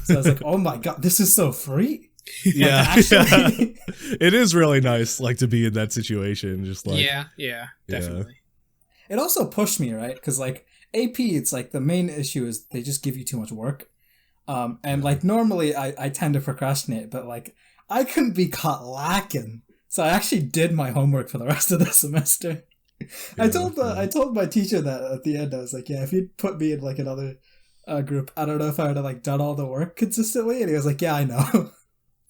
So I was like, oh my god, this is so free. Yeah, actually, it is really nice, like to be in that situation. Just like yeah, definitely. It also pushed me, right? Because like AP, it's like the main issue is they just give you too much work. And like normally I tend to procrastinate, but like I couldn't be caught lacking, so I actually did my homework for the rest of the semester. I told my teacher that at the end. I was like, yeah, if you'd put me in like another group, I don't know if I would have like done all the work consistently. And he was like, yeah, I know.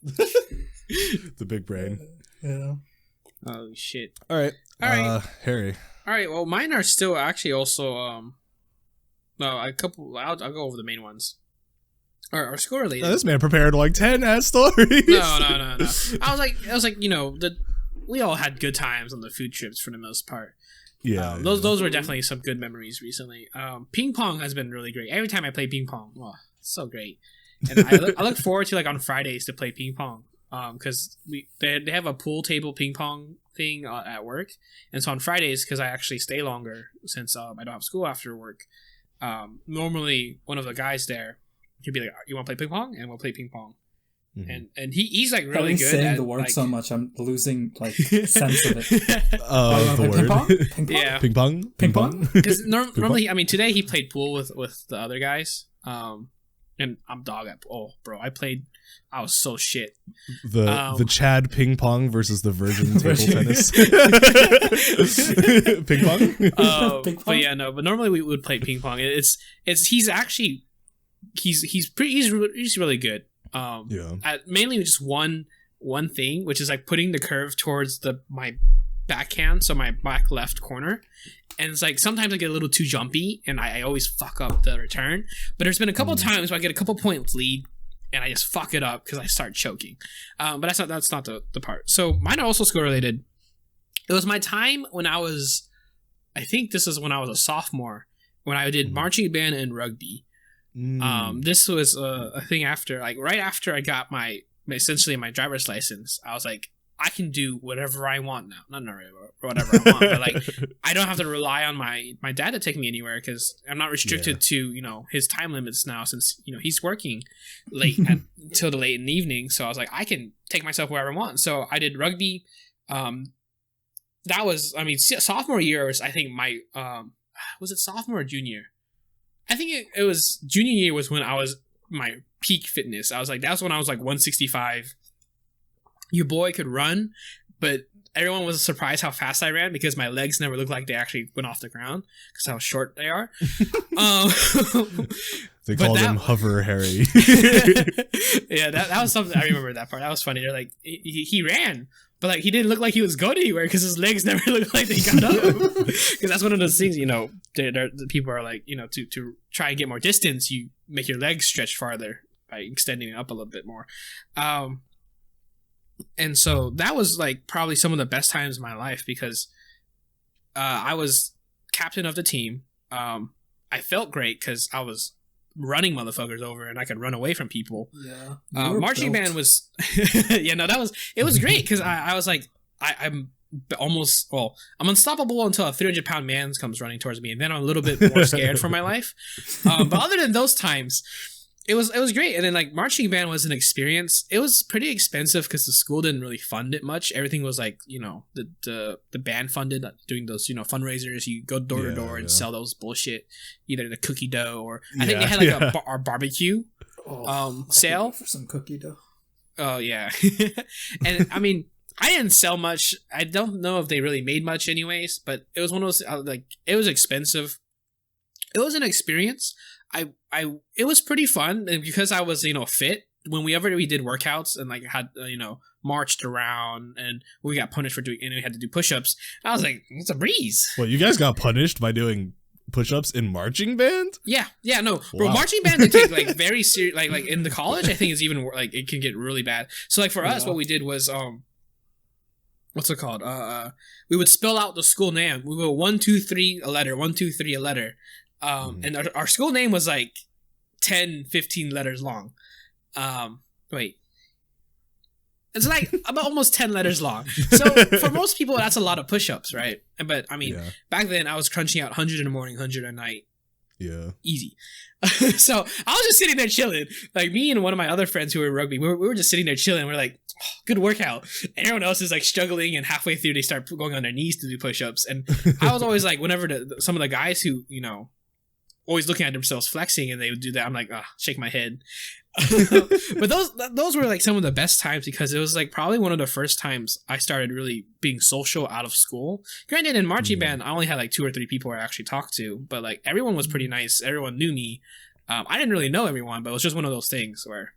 The big brain. Yeah. Oh shit. All right. Harry. All right. Well, mine are still actually also a couple. I'll go over the main ones. Or school related. This man prepared like 10 ass stories. No. I was like, we all had good times on the food trips for the most part. Yeah, those were definitely some good memories recently. Ping pong has been really great. Every time I play ping pong, it's so great. And I look forward to like on Fridays to play ping pong. Because they have a pool table ping pong thing at work, and so on Fridays, because I actually stay longer since I don't have school after work. Normally one of the guys there, he'd be like, "You want to play ping pong?" And we'll play ping pong. Mm-hmm. And he's like really good saying at the word like, so much, I'm losing like sense of it. The word. Ping pong? Ping pong? Yeah. Ping pong? Ping pong? Because normally, I mean, today he played pool with the other guys. And I'm dog at bro, I was so shit. The Chad ping pong versus the Virgin table tennis. Ping pong? Ping pong? But yeah, no. But normally we would play ping pong. He's really good. At mainly just one thing, which is like putting the curve towards my backhand, so my back left corner. And it's like sometimes I get a little too jumpy and I always fuck up the return. But there's been a couple times where I get a couple points lead and I just fuck it up because I start choking. But that's not the part. So mine are also school related. It was my time when I think this is when I was a sophomore, when I did marching band and rugby. This was a thing after, like right after I got my driver's license. I was like, I can do whatever I want now. Not whatever I want, but like I don't have to rely on my dad to take me anywhere because I'm not restricted to his time limits now, since he's working late until the late in the evening. So I was like, I can take myself wherever I want. So I did rugby. that was, I mean, sophomore year was, I think, my, was it sophomore or junior? I think it was junior year was when I was my peak fitness. I was like, that's when I was like 165. Your boy could run, but everyone was surprised how fast I ran because my legs never looked like they actually went off the ground because how short they are. They called him Hover Harry. Yeah, that was something. I remember that part. That was funny. They're like, he ran, but like he didn't look like he was going anywhere because his legs never looked like they got up. Because that's one of those things, you know, the people are like, you know, to try and get more distance, you make your legs stretch farther by extending it up a little bit more. And so that was like probably some of the best times of my life because I was captain of the team. I felt great because I was running motherfuckers over and I could run away from people. Yeah. Marching band was, yeah, no, it was great because I was like, I'm almost, well, I'm unstoppable until a 300-pound man comes running towards me, and then I'm a little bit more scared for my life. But other than those times, it was great. And then like marching band was an experience. It was pretty expensive because the school didn't really fund it much. Everything was like, you know, the band funded doing those, you know, fundraisers. You go door to door and sell those bullshit, either the cookie dough or I think they had like our barbecue sale for some cookie dough. Oh yeah. And I mean, I didn't sell much. I don't know if they really made much anyways, but it was one of those like it was expensive. It was an experience. It was pretty fun, and because I was, you know, fit, whenever we did workouts and like had, you know, marched around and we got punished for doing, and we had to do push-ups, I was like, it's a breeze. Well, you guys got punished by doing push-ups in marching band? Yeah, no, wow. Bro, marching band they take like very serious, like in the college, I think it's even like it can get really bad. So like for us, what we did was what's it called? We would spell out the school name. We would go 1, 2, 3 a letter, 1, 2, 3 a letter. And our school name was like 10, 15 letters long. Wait. It's like about almost 10 letters long. So for most people, that's a lot of push-ups, right? But I mean, back then I was crunching out 100 in the morning, 100 at night. Yeah. Easy. So I was just sitting there chilling. Like me and one of my other friends who were rugby, we were just sitting there chilling. We're like, oh, good workout. And everyone else is like struggling, and halfway through they start going on their knees to do push-ups. And I was always like, whenever some of the guys who, you know, always looking at themselves flexing and they would do that, I'm like, shake my head. But those were like some of the best times because it was like probably one of the first times I started really being social out of school. Granted, in marching band, I only had like 2 or 3 people I actually talked to, but like everyone was pretty nice. Everyone knew me. I didn't really know everyone, but it was just one of those things where,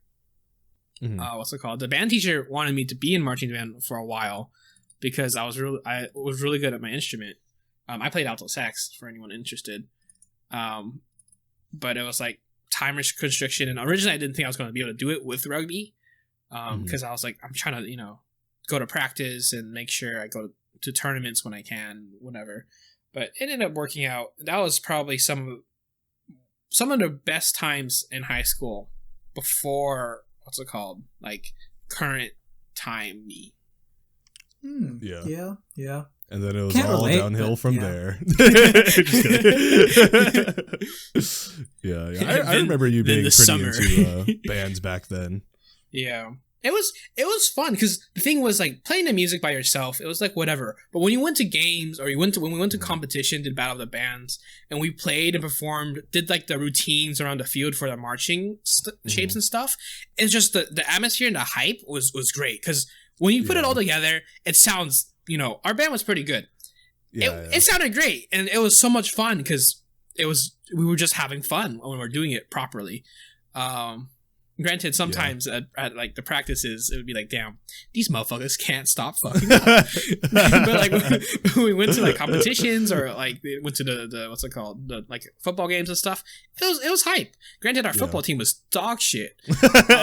what's it called? The band teacher wanted me to be in marching band for a while because I was really good at my instrument. I played alto sax for anyone interested. But it was like time constriction, and originally I didn't think I was going to be able to do it with rugby because I was like, I'm trying to, you know, go to practice and make sure I go to tournaments when I can, whatever. But it ended up working out. That was probably some of the best times in high school before, what's it called, like current time me. Yeah. And then it was all downhill from there. I remember you being pretty into bands back then. Yeah. It was fun because the thing was like playing the music by yourself, it was like whatever. But when you went to games or when we went to competition, did Battle of the Bands, and we played and performed, did like the routines around the field for the marching shapes and stuff, it's just the atmosphere and the hype was great because when you put it all together, it sounds, you know, our band was pretty good. It sounded great, and it was so much fun because we were just having fun when we were doing it properly. Granted, sometimes at like the practices, it would be like, damn, these motherfuckers can't stop fucking up. But like when we went to like competitions or like went to the what's it called, the like football games and stuff, it was hype. Granted, our football team was dog shit.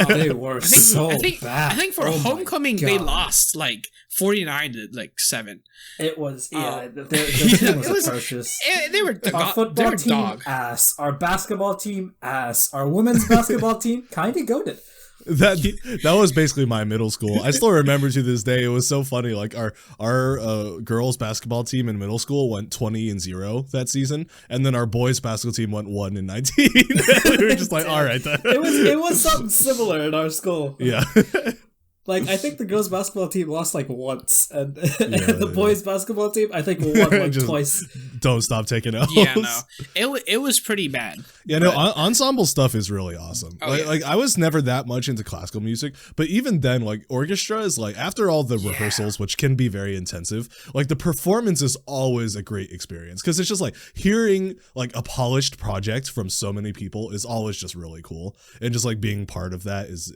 They were bad. I think for homecoming they lost like 49 to like 7. It was the team was atrocious. Our football team dog ass. Our basketball team ass. Our women's basketball team kind of goated. That was basically my middle school. I still remember to this day. It was so funny. Like our girls basketball team in middle school went 20-0 that season, and then our boys basketball team went 1-19. We were just like, all right, then. It was something similar in our school. Yeah. Like, I think the girls' basketball team lost, like, once. And, and the boys' basketball team, I think, won, like, twice. Don't stop taking L's. Yeah, no. It was pretty bad. Yeah, no, ensemble stuff is really awesome. Like, I was never that much into classical music, but even then, like, orchestra is, like, after all the rehearsals, which can be very intensive, like, the performance is always a great experience. Because it's just, like, hearing, like, a polished project from so many people is always just really cool. And just, like, being part of that is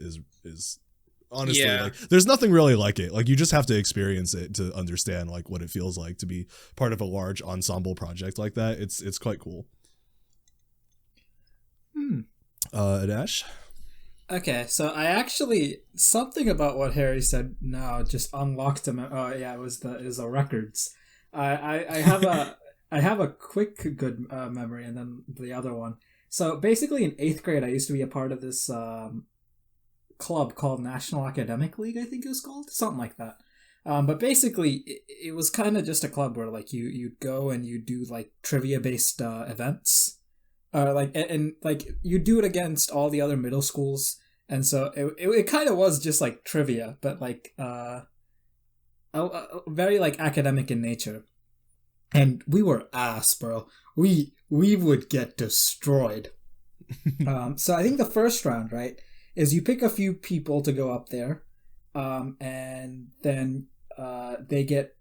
honestly, like, there's nothing really like it. Like, you just have to experience it to understand, like, what it feels like to be part of a large ensemble project like that. It's quite cool. Dash? Okay, so I actually, something about what Harry said now just unlocked him. Oh yeah, it was the records. I have a quick good memory, and then the other one. So basically, in 8th grade, I used to be a part of this club called National Academic League, I think it was called, something like that. But basically, it was kind of just a club where, like, you'd go and you do, like, trivia based events, like, and like, you do it against all the other middle schools, and so it kind of was just like trivia, but like very like academic in nature. And we were ass, bro. We would get destroyed. So I think the first round, right, is you pick a few people to go up there, and then they get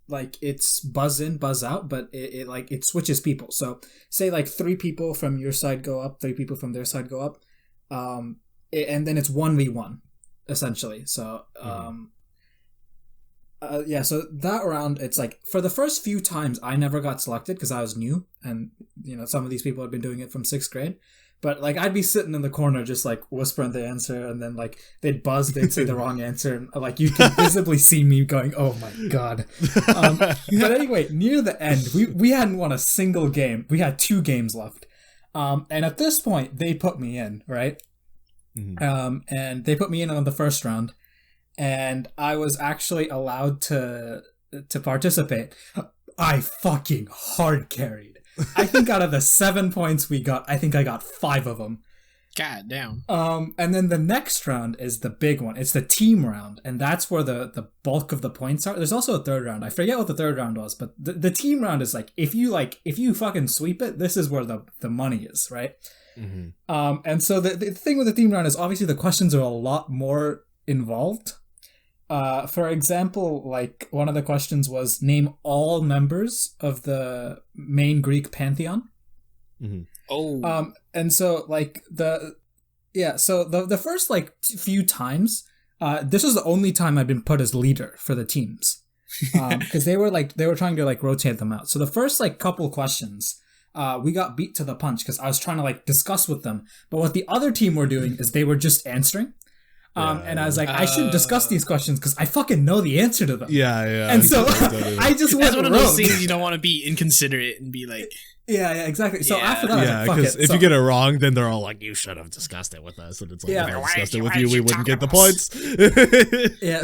like, it's buzz in, buzz out, but it like, it switches people. So say like 3 people from your side go up, 3 people from their side go up, and then it's 1v1 essentially. So yeah, so that round, it's like, for the first few times I never got selected because I was new, and you know, some of these people had been doing it from 6th grade. But like, I'd be sitting in the corner just like whispering the answer, and then like they'd buzz, they'd say the wrong answer, and like you could visibly see me going, "Oh my god!" But anyway, near the end, we hadn't won a single game. We had 2 games left, and at this point, they put me in, right? And they put me in on the first round, and I was actually allowed to participate. I fucking hard carried. I think out of the 7 points we got, I think I got 5 of them. God damn. And then the next round is the big one. It's the team round, and that's where the bulk of the points are. There's also a third round. I forget what the third round was, but the team round is like, if you fucking sweep it, this is where the money is, right? And so the thing with the team round is, obviously the questions are a lot more involved. For example, like, one of the questions was, name all members of the main Greek pantheon. And so like the first like few times, this was the only time I'd been put as leader for the teams, because they were trying to like rotate them out. So the first like couple questions, we got beat to the punch because I was trying to like discuss with them, but what the other team were doing is they were just answering. And I was like, I shouldn't discuss these questions because I fucking know the answer to them. Yeah. And so I just went That's one of those rogue. things you don't want to be inconsiderate and be like... Yeah, exactly. So after that, I was like, fuck because it. if you get it wrong, then they're all like, you should have discussed it with us. And it's like, if I discussed it with you, we wouldn't get the points.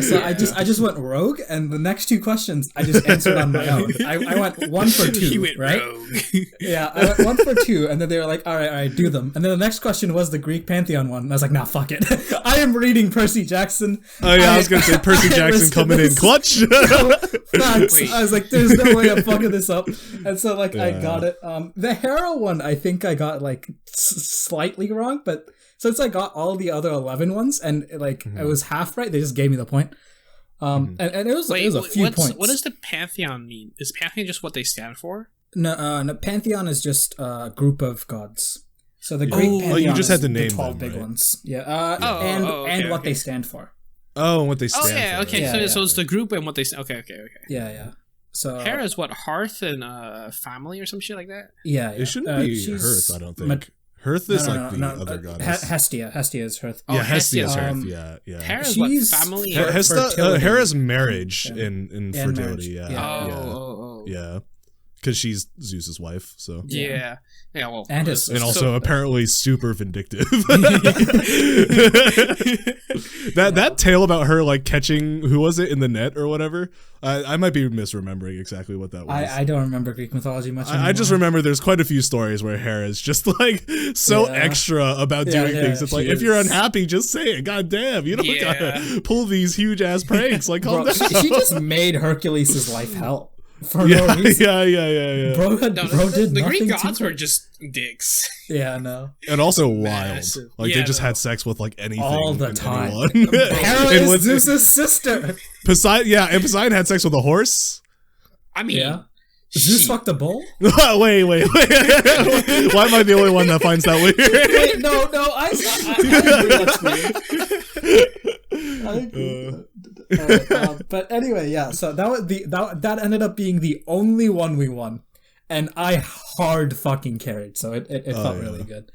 So I just went rogue, and the next 2 questions I just answered on my own. I went 1 for 2, He went right? rogue. Yeah, I went 1 for 2, and then they were like, all right, do them. And then the next question was the Greek pantheon one, and I was like, nah, fuck it. I am reading Percy Jackson. Oh yeah, I was gonna say Percy Jackson coming in clutch. Facts. I was like, there's no way I'm fucking this up. And so like, I got it. The Hera one, I think I got like slightly wrong, but since I got all the other 11 ones and like I was half right, they just gave me the point. And it was a few points. What does the pantheon mean? Is pantheon just what they stand for? No, pantheon is just a group of gods. So the Greek pantheon you just had to is name the 12 them, big right? ones. Yeah. And what they stand for. Oh, and what they stand for. Yeah, okay. Yeah, so it's the group and what they stand. Okay. Yeah. So Hera is what, hearth and family or some shit like that? Yeah. It shouldn't be Hearth, I don't think. Hearth is other goddess. Hestia is Hearth. Yeah, Hestia is Hearth. Yeah. Hera's what, family? Hera's marriage in fertility. Yeah. Yeah. because she's Zeus's wife. So yeah. Well, and also apparently super vindictive. that tale about her like catching who was it in the net or whatever. I might be misremembering exactly what that was. I don't remember Greek mythology much. I just remember there's quite a few stories where Hera's just like so extra about doing things. It's like if you're unhappy, just say it. God damn, you don't gotta pull these huge ass pranks. Like calm down. She just made Hercules' life hell. For no reason. Yeah. Bro did the Greek nothing gods to were just dicks. Yeah, no. And also wild. Massive. Like they just had sex with like anything all the and time. anyone. Hera is Zeus's sister. Poseidon, and Poseidon had sex with a horse. I mean, Zeus fucked a bull? Wait. Why am I the only one that finds that weird? Wait, no, I agree that's weird. But anyway, so that was that ended up being the only one we won, and I hard fucking carried, so it felt really good.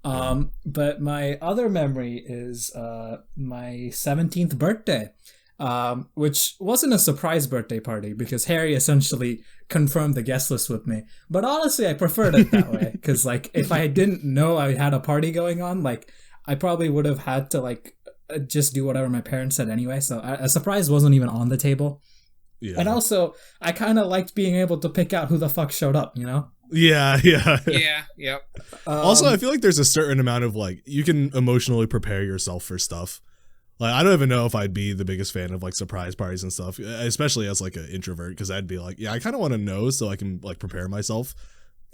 But my other memory is my 17th birthday, which wasn't a surprise birthday party because Harry essentially confirmed the guest list with me. But honestly, I preferred it that way because like if I didn't know I had a party going on, like I probably would have had to like just do whatever my parents said anyway. So a surprise wasn't even on the table. Yeah. And also, I kind of liked being able to pick out who the fuck showed up, you know? Yeah. Yep. Also, I feel like there's a certain amount of like you can emotionally prepare yourself for stuff. Like I don't even know if I'd be the biggest fan of like surprise parties and stuff, especially as like an introvert, because I'd be like, I kind of want to know so I can like prepare myself.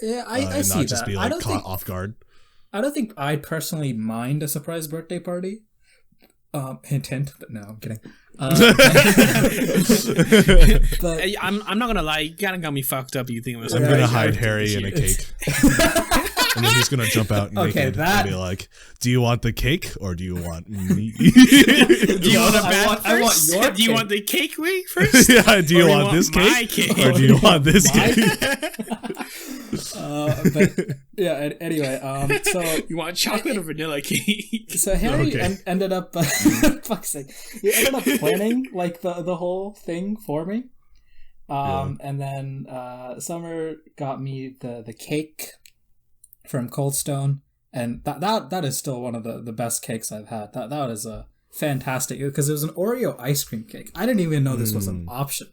Yeah, I see not just be like caught off guard. I don't think I personally mind a surprise birthday party. Hint, but no, I'm kidding. But I'm not gonna lie, you kinda got me fucked up. You think I'm gonna hide Harry in a cake, and then he's gonna jump out naked and be like, "Do you want the cake or do you want me? Do you want a bath first? I want your do you want the cake way first? Yeah. Do you want this cake or do you want this cake? But yeah. Anyway, so you want chocolate or vanilla cake? So Harry ended up, fuck's sake, he ended up planning like the whole thing for me. And then Summer got me the cake from Cold Stone, and that is still one of the best cakes I've had. That is a fantastic, because it was an Oreo ice cream cake. I didn't even know this was an option.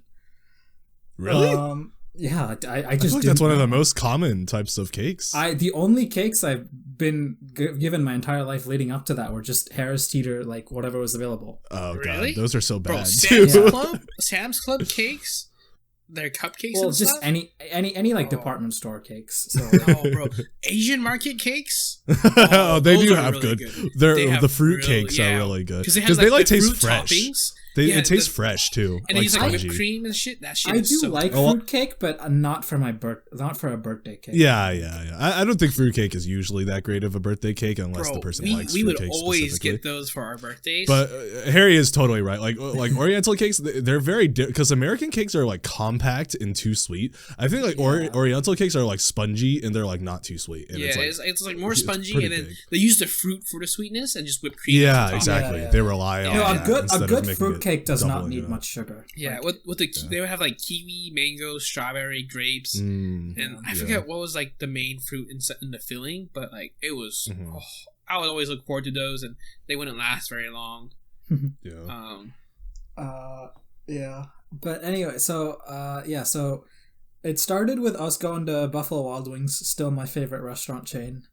Really? Yeah, I just feel like that's one of the most common types of cakes. The only cakes I've been given my entire life leading up to that were just Harris Teeter, like whatever was available. Oh really? God, those are so bad. Bro, Sam's Club cakes. They're cupcakes. Well, and just stuff? any like department store cakes. So no, bro, Asian market cakes. They do have really good. The fruit cakes are really good because they like taste fresh. Toppings. It tastes fresh too, and they use like whipped cream and shit. That shit. I is do so like good. fruit cake, but not for a birthday cake. Yeah. I don't think fruit cake is usually that great of a birthday cake unless the person likes fruit cake. We would always get those for our birthdays. But Harry is totally right. Like Oriental cakes, they're very because American cakes are like compact and too sweet. I think like Oriental cakes are like spongy and they're like not too sweet. And it's like more spongy, and then they use the fruit for the sweetness and just whipped cream. Yeah, exactly. They rely on a good fruit cake does not need much sugar. Yeah, with they would have like kiwi, mango, strawberry, grapes, and I forget what was like the main fruit in the filling, but like it was. I would always look forward to those, and they wouldn't last very long. But anyway, so it started with us going to Buffalo Wild Wings, still my favorite restaurant chain.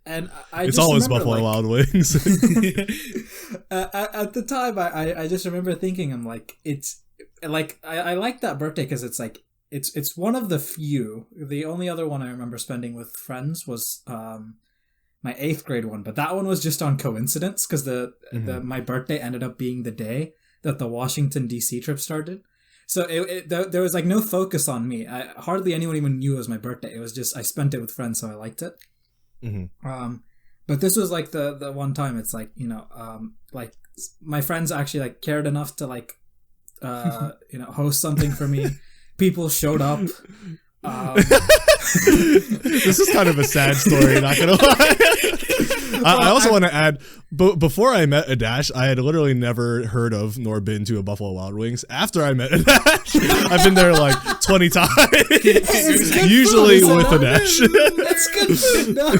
And it's always Buffalo Wild Wings. At the time, I just remember thinking, I'm like, it's like I like that birthday because it's like it's one of the few. The only other one I remember spending with friends was my 8th grade one, but that one was just on coincidence because my birthday ended up being the day that the Washington DC trip started. So there was like no focus on me. Hardly anyone even knew it was my birthday. It was just I spent it with friends, so I liked it. But this was like the one time it's like, like my friends actually like cared enough to like host something for me. People showed up. This is kind of a sad story, not gonna lie. I also want to add, before I met Adash, I had literally never heard of nor been to a Buffalo Wild Wings. After I met Adash, I've been there like 20 times, usually with Adash. That's good food. No.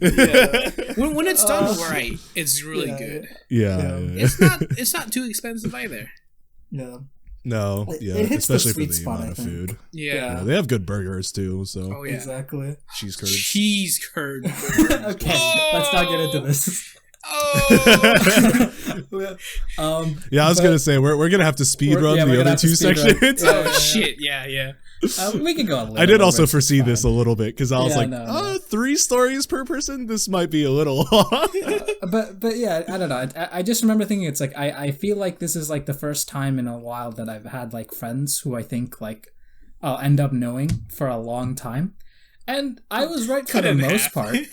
Yeah. When it's done right, it's really good. Yeah. It's not too expensive either. Yeah. No, yeah, it hits especially the for sweet the spot, amount of food. Yeah. They have good burgers too. So Oh yeah, exactly. cheese curds. Cheese curd. Okay, let's not get into this. Yeah, I was gonna say we're gonna have to speed run the other two sections. Oh shit! Yeah. We can go on. I did also foresee this a little bit because I was like, no. 3 stories per person. This might be a little long. But yeah, I don't know. I just remember thinking it's like I feel like this is like the first time in a while that I've had like friends who I think like I'll end up knowing for a long time. And I was right for the most part. For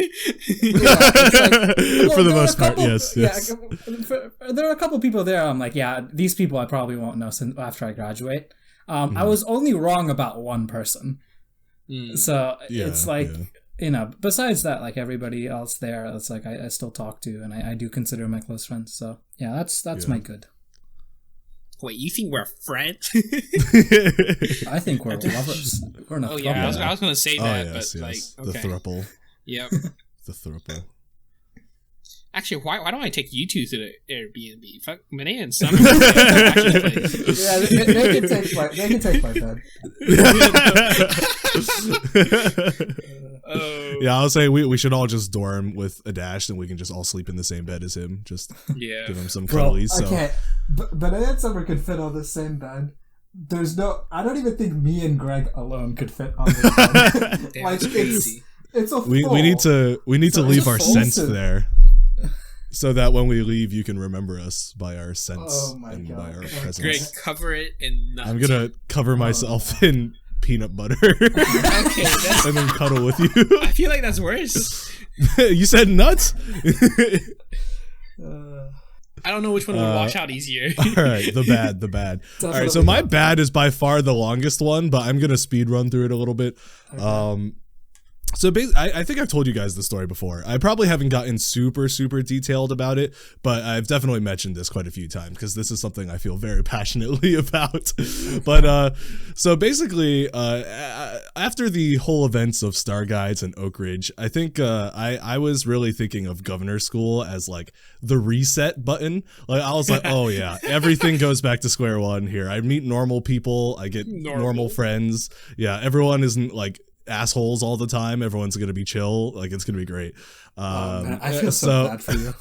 the most part, yes. There are a couple people there. I'm like, yeah, these people I probably won't know after I graduate. I was only wrong about one person. So it's like, besides that, like everybody else there, it's like I still talk to and I do consider my close friends. So yeah, that's my good. Wait, you think we're friends? I think we're lovers. We're not. Oh yeah, I was gonna say that, yes, but yes. like, okay. The throuple. Yep. The throuple. Actually, why don't I take you two to the Airbnb? Fuck, Manea and Summer. Yeah, they can take my bed. Yeah, I'll say we should all just dorm with Adash, and we can just all sleep in the same bed as him. Just give him some cuddlies. Okay, but I and Summer could fit on the same bed. I don't even think me and Greg alone could fit on the bed. Damn, like it's a full. We need to leave our scent full there. So that when we leave, you can remember us by our scents by our presence. Greg, cover it in nuts. I'm gonna cover myself in peanut butter. Okay, and then cuddle with you. I feel like that's worse. You said nuts? I don't know which one would wash out easier. All right, the bad. All right, so my bad is by far the longest one, but I'm gonna speed run through it a little bit. Okay. So I think I've told you guys the story before. I probably haven't gotten super detailed about it, but I've definitely mentioned this quite a few times because this is something I feel very passionately about. But so basically, after the whole events of Star Guides and Oak Ridge, I think I was really thinking of Governor School as like the reset button. Like I was like, oh yeah, everything goes back to square one here. I meet normal people, I get normal friends. Yeah, everyone isn't like assholes all the time. Everyone's gonna be chill. Like it's gonna be great. Man, I feel so bad for you.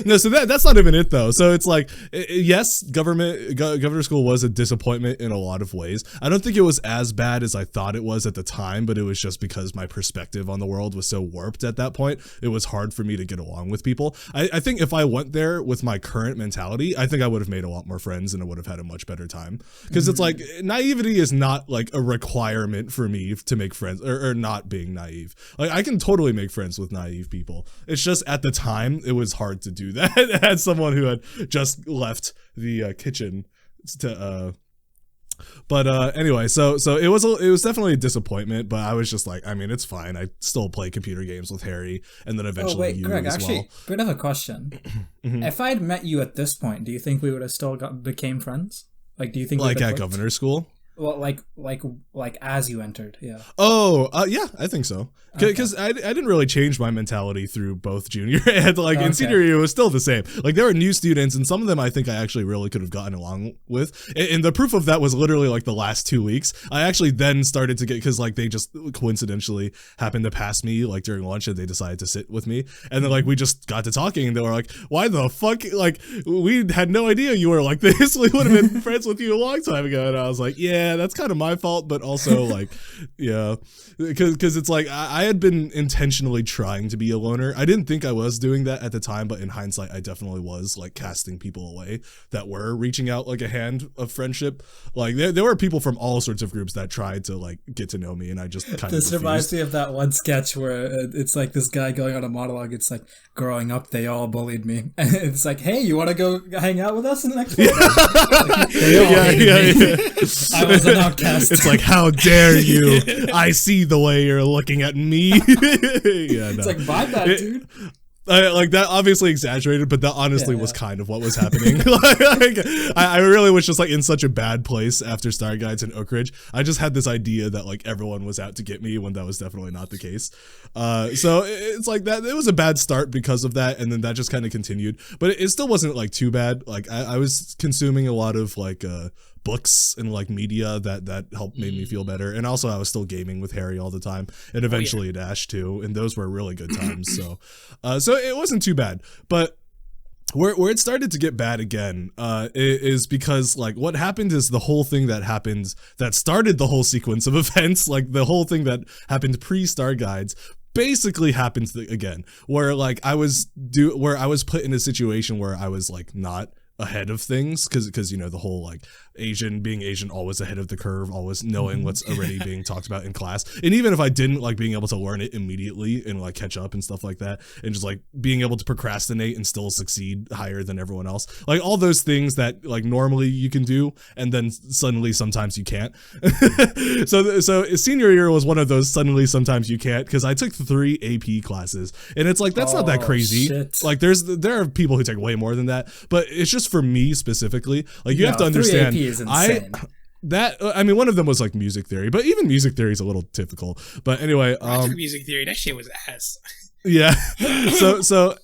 No, so that's not even it though. So it's like, yes, Governor School was a disappointment in a lot of ways. I don't think it was as bad as I thought it was at the time, but it was just because my perspective on the world was so warped at that point. It was hard for me to get along with people. I think if I went there with my current mentality, I think I would have made a lot more friends and I would have had a much better time. Because it's like, naivety is not like a requirement for me to make friends or not being naive. Like I can totally make friends with naive people. It's just at the time it was hard to do that as someone who had just left the kitchen to but anyway, so it was definitely a disappointment, but I was just like, I mean, it's fine. I still play computer games with Harry and then eventually you Greg, as actually, well. bit of a question. If I'd met you at this point, do you think we would have still became friends? Like, do you think like at Governor School? Well, like as you entered, yeah. Oh, yeah, I think so. Because I didn't really change my mentality through both junior and like in senior year, it was still the same. Like there were new students, and some of them I think I actually really could have gotten along with. And the proof of that was literally like the last 2 weeks. I actually then started to get, because like they just coincidentally happened to pass me like during lunch, and they decided to sit with me. And then like we just got to talking, and they were like, "Why the fuck? Like we had no idea you were like this. We would have been friends with you a long time ago." And I was like, "Yeah, that's kind of my fault, but also like, yeah." Because it's like I had been intentionally trying to be a loner. I didn't think I was doing that at the time, but in hindsight, I definitely was like casting people away that were reaching out like a hand of friendship. Like there were people from all sorts of groups that tried to like get to know me, and I just kind of This reminds me of that one sketch where it's like this guy going on a monologue. It's like, growing up, they all bullied me. And it's like, hey, you want to go hang out with us in the next one? Yeah. I as an outcast. It's like, how dare you? I see the way you're looking at me. It's like, my bad, dude. Like that obviously exaggerated, but that honestly was kind of what was happening. Like, I really was just like in such a bad place after Star Guides and Oak Ridge. I just had this idea that like everyone was out to get me when that was definitely not the case. So it's like that. It was a bad start because of that, and then that just kind of continued. But it still wasn't like too bad. Like I was consuming a lot of like books and like media that helped made me feel better, and also I was still gaming with Harry all the time, and eventually Dash too, and those were really good times. So it wasn't too bad. But where it started to get bad again is because like what happened is the whole thing that happened that started the whole sequence of events, like the whole thing that happened pre-Star Guides, basically happens again, where like I was put in a situation where I was like not ahead of things because you know the whole like being Asian always ahead of the curve, always knowing what's already being talked about in class, and even if I didn't, like being able to learn it immediately and like catch up and stuff like that, and just like being able to procrastinate and still succeed higher than everyone else, like all those things that like normally you can do and then suddenly sometimes you can't. so senior year was one of those suddenly sometimes you can't, because I took 3 AP classes, and it's like that's not that crazy. Shit. Like there are people who take way more than that, but it's just for me specifically, like you have to understand, 3 AP is insane. I mean, one of them was like music theory, but even music theory is a little typical. But anyway, I took music theory. That shit was ass. Yeah.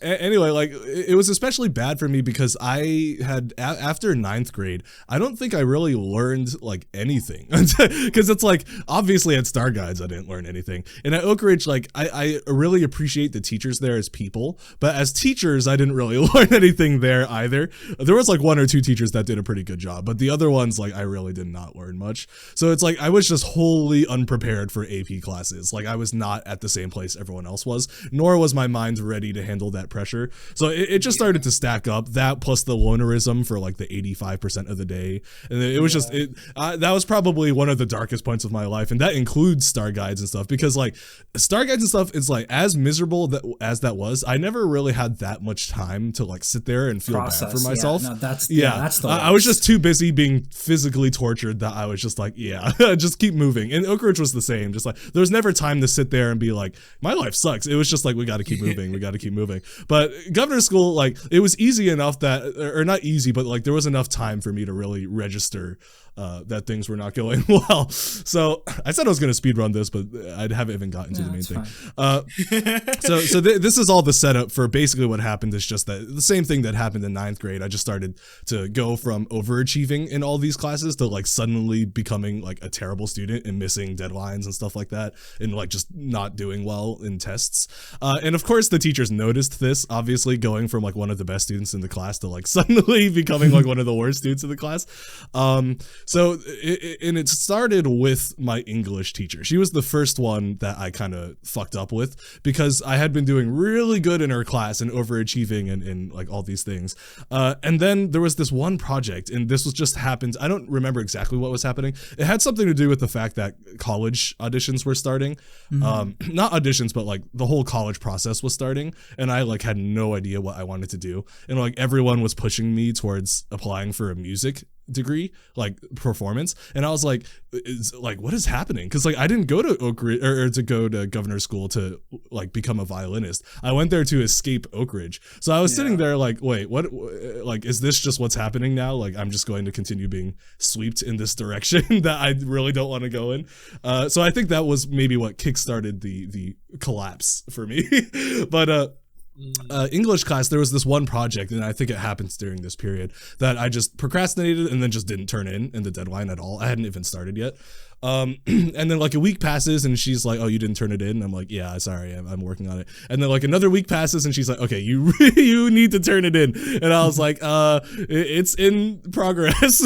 Anyway, like it was especially bad for me because I had after 9th grade, I don't think I really learned like anything, because it's like obviously at Star Guides I didn't learn anything, and at Oak Ridge, like I really appreciate the teachers there as people, but as teachers I didn't really learn anything there either. There was like 1 or 2 teachers that did a pretty good job, but the other ones, like I really did not learn much. So it's like I was just wholly unprepared for AP classes. Like I was not at the same place everyone else was, nor was my mind ready to handle that pressure. So it just started to stack up, that plus the lonerism for like the 85% of the day, and it was just that was probably one of the darkest points of my life, and that includes Star Guides and stuff, because like Star Guides and stuff is like as miserable as that was, I never really had that much time to like sit there and feel bad for myself. That's I was just too busy being physically tortured that I was just like, just keep moving. And Oak Ridge was the same, just like there was never time to sit there and be like, my life sucks. It was just like, we got to keep moving. We got to keep moving. But governor's school, like it was easy enough that, or not easy, but like there was enough time for me to really register that things were not going well. So I said I was going to speed run this, but I haven't even gotten to the main thing. This is all the setup for basically what happened. Is just that the same thing that happened in 9th grade. I just started to go from overachieving in all these classes to like suddenly becoming like a terrible student and missing deadlines and stuff like that, and like just not doing well in tests. And of course the teachers noticed this, obviously, going from like one of the best students in the class to like suddenly becoming like one of the worst students in the class. So it started with my English teacher. She was the first one that I kind of fucked up with, because I had been doing really good in her class and overachieving and like all these things. And then there was this one project, and this was just happened. I don't remember exactly what was happening. It had something to do with the fact that college auditions were starting. Not auditions, but like the whole college process was starting. And I like had no idea what I wanted to do. And like everyone was pushing me towards applying for a music degree, like performance, and I was like, what is happening? Because like I didn't go to Oak Ridge or to go to governor's school to like become a violinist. I went there to escape Oak Ridge. So I was sitting there like, wait, what? Like, is this just what's happening now? Like I'm just going to continue being swept in this direction that I really don't want to go in. So I think that was maybe what kickstarted the collapse for me. But English class, there was this one project, and I think it happens during this period, that I just procrastinated and then just didn't turn in the deadline at all. I hadn't even started yet. And then like a week passes and she's like, oh, you didn't turn it in? And I'm like, yeah, sorry, I'm working on it. And then like another week passes and she's like, okay, you need to turn it in. And I was like, it's in progress.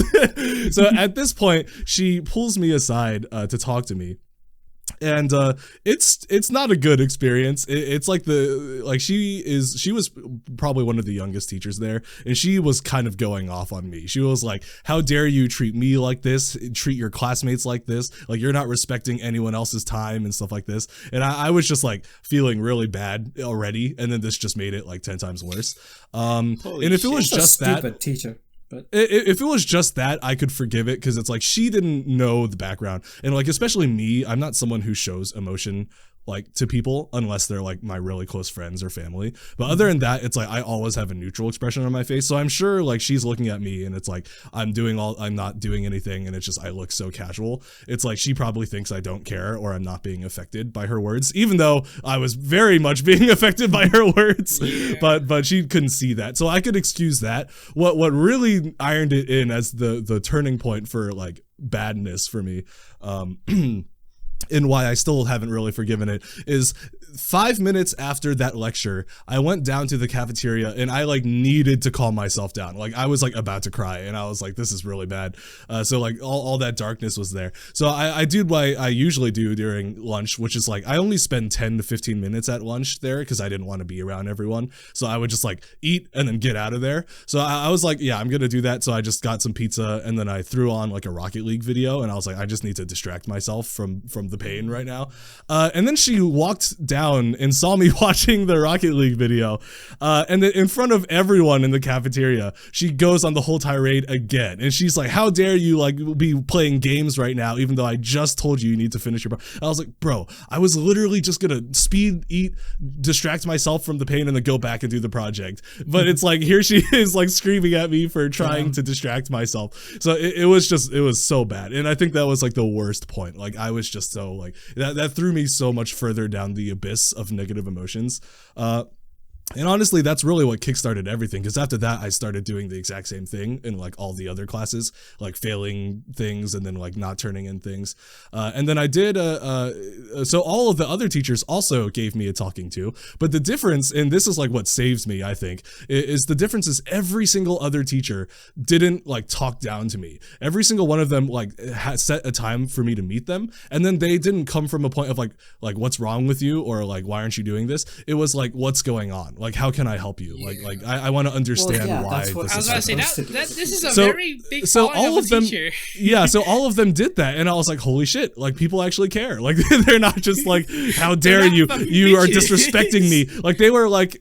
So at this point, she pulls me aside to talk to me. And it's not a good experience. It's like she was probably one of the youngest teachers there, and she was kind of going off on me. She was like, how dare you treat me like this, treat your classmates like this, like you're not respecting anyone else's time and stuff like this. And I was just like feeling really bad already, and then this just made it like 10 times worse. And if it was just that stupid teacher. But if it was just that, I could forgive it because it's like she didn't know the background, and like especially me, I'm not someone who shows emotion like to people unless they're like my really close friends or family. But other than that, it's like I always have a neutral expression on my face. So I'm sure like she's looking at me and it's like I'm not doing anything, and it's just I look so casual. It's like she probably thinks I don't care or I'm not being affected by her words, even though I was very much being affected by her words. Yeah. But she couldn't see that, so I could excuse that. What really ironed it in as the turning point for like badness for me, and why I still haven't really forgiven it, is 5 minutes after that lecture, I went down to the cafeteria and I like needed to calm myself down. Like I was like about to cry and I was like, this is really bad. So like all that darkness was there. So I did what I usually do during lunch, which is like I only spend 10 to 15 minutes at lunch there because I didn't want to be around everyone. So I would just like eat and then get out of there. So I was like, yeah, I'm going to do that. So I just got some pizza and then I threw on like a Rocket League video and I was like, I just need to distract myself from the pain right now. And then she walked down and saw me watching the Rocket League video. And then in front of everyone in the cafeteria, she goes on the whole tirade again. And she's like, how dare you like be playing games right now, even though I just told you need to finish your I was like, bro, I was literally just gonna speed eat, distract myself from the pain and then go back and do the project. But it's like, here she is like screaming at me for trying to distract myself. So it was so bad. And I think that was like the worst point. Like I was just so like, that threw me so much further down the abyss of negative emotions. And honestly, that's really what kickstarted everything, because after that, I started doing the exact same thing in like all the other classes, like failing things and then like not turning in things. And then I did, so all of the other teachers also gave me a talking to, but the difference, and this is like what saves me, I think, is the difference is every single other teacher didn't like talk down to me. Every single one of them like set a time for me to meet them. And then they didn't come from a point of like what's wrong with you or like, why aren't you doing this? It was like, what's going on? Like, how can I help you? Yeah. Like I want to understand why I this was is about to say happening. this is a So- very big so quality all of of them- teacher. Yeah, so all of them did that, and I was like, holy shit, like people actually care. Like they're not just like, how dare not you? fucking You are bitches. disrespecting me. Like they were like